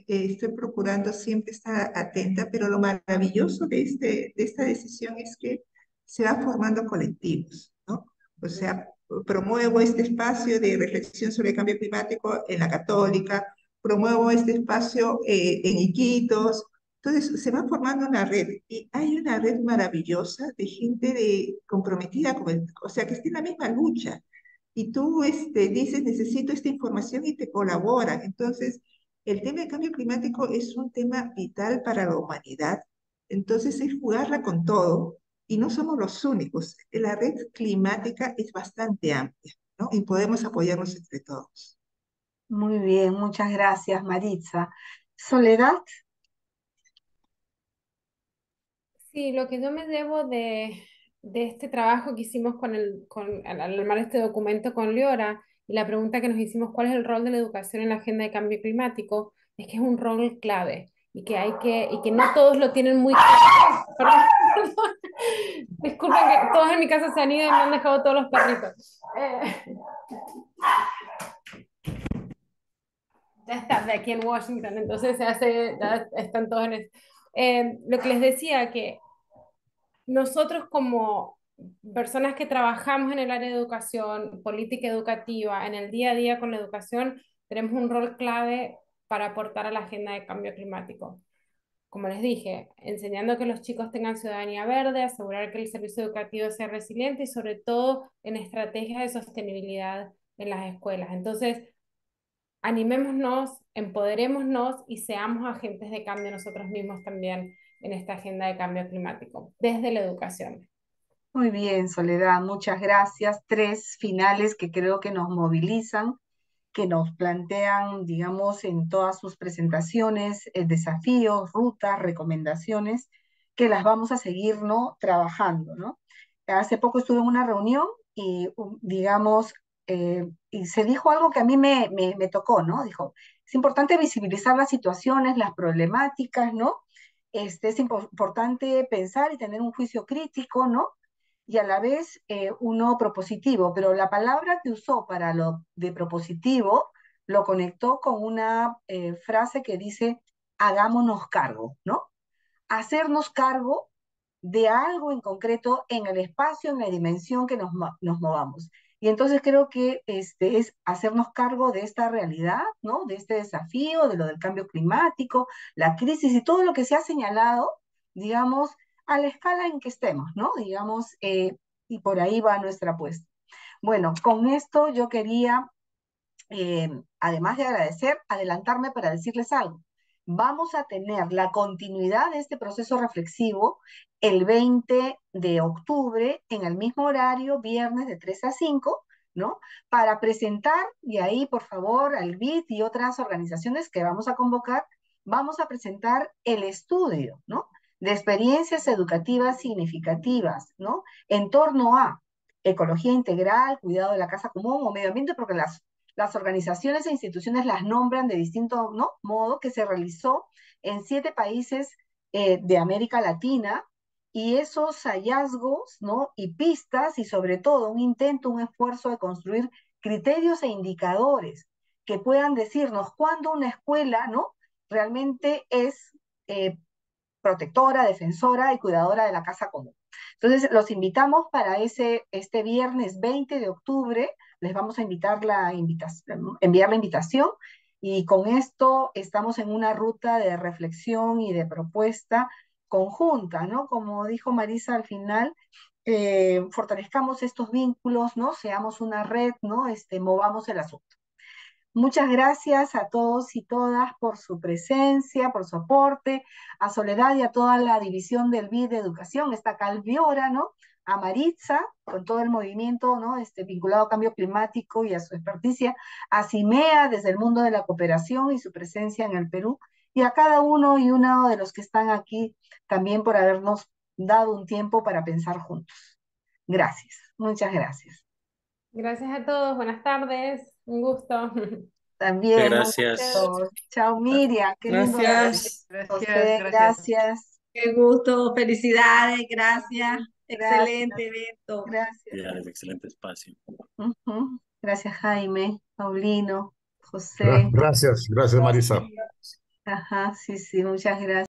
C: estoy procurando siempre estar atenta, pero lo maravilloso de esta decisión es que se va formando colectivos, ¿no? O sea, promuevo este espacio de reflexión sobre el cambio climático en la Católica, promuevo este espacio en Iquitos. Entonces se va formando una red y hay una red maravillosa de gente comprometida con o sea, que está en la misma lucha. Y tú dices, necesito esta información y te colaboran. Entonces, el tema del cambio climático es un tema vital para la humanidad. Entonces, es jugarla con todo y no somos los únicos. La red climática es bastante amplia, ¿no? Y podemos apoyarnos entre todos.
A: Muy bien, muchas gracias, Maritza. Soledad.
B: Sí, lo que yo me llevo de este trabajo que hicimos al armar este documento con Leora, y la pregunta que nos hicimos, ¿cuál es el rol de la educación en la agenda de cambio climático? Es que es un rol clave y que no todos lo tienen muy claro. Perdón, perdón. Disculpen que todos en mi casa se han ido y me han dejado todos los perritos. Ya está, de aquí en Washington, entonces ya están todos en eso. Lo que les decía, que nosotros como personas que trabajamos en el área de educación, política educativa, en el día a día con la educación, tenemos un rol clave para aportar a la agenda de cambio climático. Como les dije, enseñando que los chicos tengan ciudadanía verde, asegurar que el servicio educativo sea resiliente y sobre todo en estrategias de sostenibilidad en las escuelas. Entonces, animémonos, empoderémonos y seamos agentes de cambio nosotros mismos también en esta agenda de cambio climático, desde la educación.
A: Muy bien, Soledad, muchas gracias. Tres finales que creo que nos movilizan, que nos plantean, digamos, en todas sus presentaciones, desafíos, rutas, recomendaciones, que las vamos a seguir, ¿no? Trabajando, ¿no? Hace poco estuve en una reunión y, digamos, y se dijo algo que a mí me tocó, ¿no? Dijo, es importante visibilizar las situaciones, las problemáticas, ¿no? Es importante pensar y tener un juicio crítico, ¿no? Y a la vez uno propositivo, pero la palabra que usó para lo de propositivo lo conectó con una frase que dice, hagámonos cargo, ¿no? Hacernos cargo de algo en concreto en el espacio, en la dimensión que nos movamos. Y entonces creo que es hacernos cargo de esta realidad, ¿no? De este desafío, de lo del cambio climático, la crisis y todo lo que se ha señalado, digamos, a la escala en que estemos, ¿no? Digamos, y por ahí va nuestra apuesta. Bueno, con esto yo quería además de agradecer, adelantarme para decirles algo. Vamos a tener la continuidad de este proceso reflexivo el 20 de octubre en el mismo horario, viernes de 3 a 5, ¿no? Para presentar, y ahí por favor al BID y otras organizaciones que vamos a convocar, vamos a presentar el estudio, ¿no? De experiencias educativas significativas, ¿no? En torno a ecología integral, cuidado de la casa común o medio ambiente, porque las organizaciones e instituciones las nombran de distinto, ¿no? Modo, que se realizó en 7 países de América Latina, y esos hallazgos, ¿no? Y pistas, y sobre todo un intento, un esfuerzo de construir criterios e indicadores que puedan decirnos cuándo una escuela, ¿no? Realmente es eh, protectora, defensora y cuidadora de la casa común. Entonces, los invitamos para este viernes 20 de octubre, les vamos a enviar la invitación, y con esto estamos en una ruta de reflexión y de propuesta conjunta, ¿no? Como dijo Marisa al final, fortalezcamos estos vínculos, ¿no? Seamos una red, ¿no? Movamos el asunto. Muchas gracias a todos y todas por su presencia, por su aporte, a Soledad y a toda la división del BID de Educación, está Calviora, ¿no? A Maritza, con todo el movimiento, ¿no? Vinculado a cambio climático y a su experticia, a Cimea, desde el mundo de la cooperación y su presencia en el Perú, y a cada uno y uno de los que están aquí también por habernos dado un tiempo para pensar juntos. Gracias, muchas gracias.
B: Gracias a todos, buenas tardes, un gusto.
A: También, buenas
F: Gracias.
A: noches. Chao, Miriam, qué lindo verte.
G: Gracias.
C: Gracias,
A: José,
C: gracias.
A: gracias.
G: Qué gusto, felicidades, gracias.
A: Gracias,
G: Excelente evento.
A: gracias.
F: Excelente espacio.
A: Ujú. Gracias, Jaime, Paulino, José.
D: Gracias, gracias, Marisa.
A: Ajá, sí, sí, muchas gracias.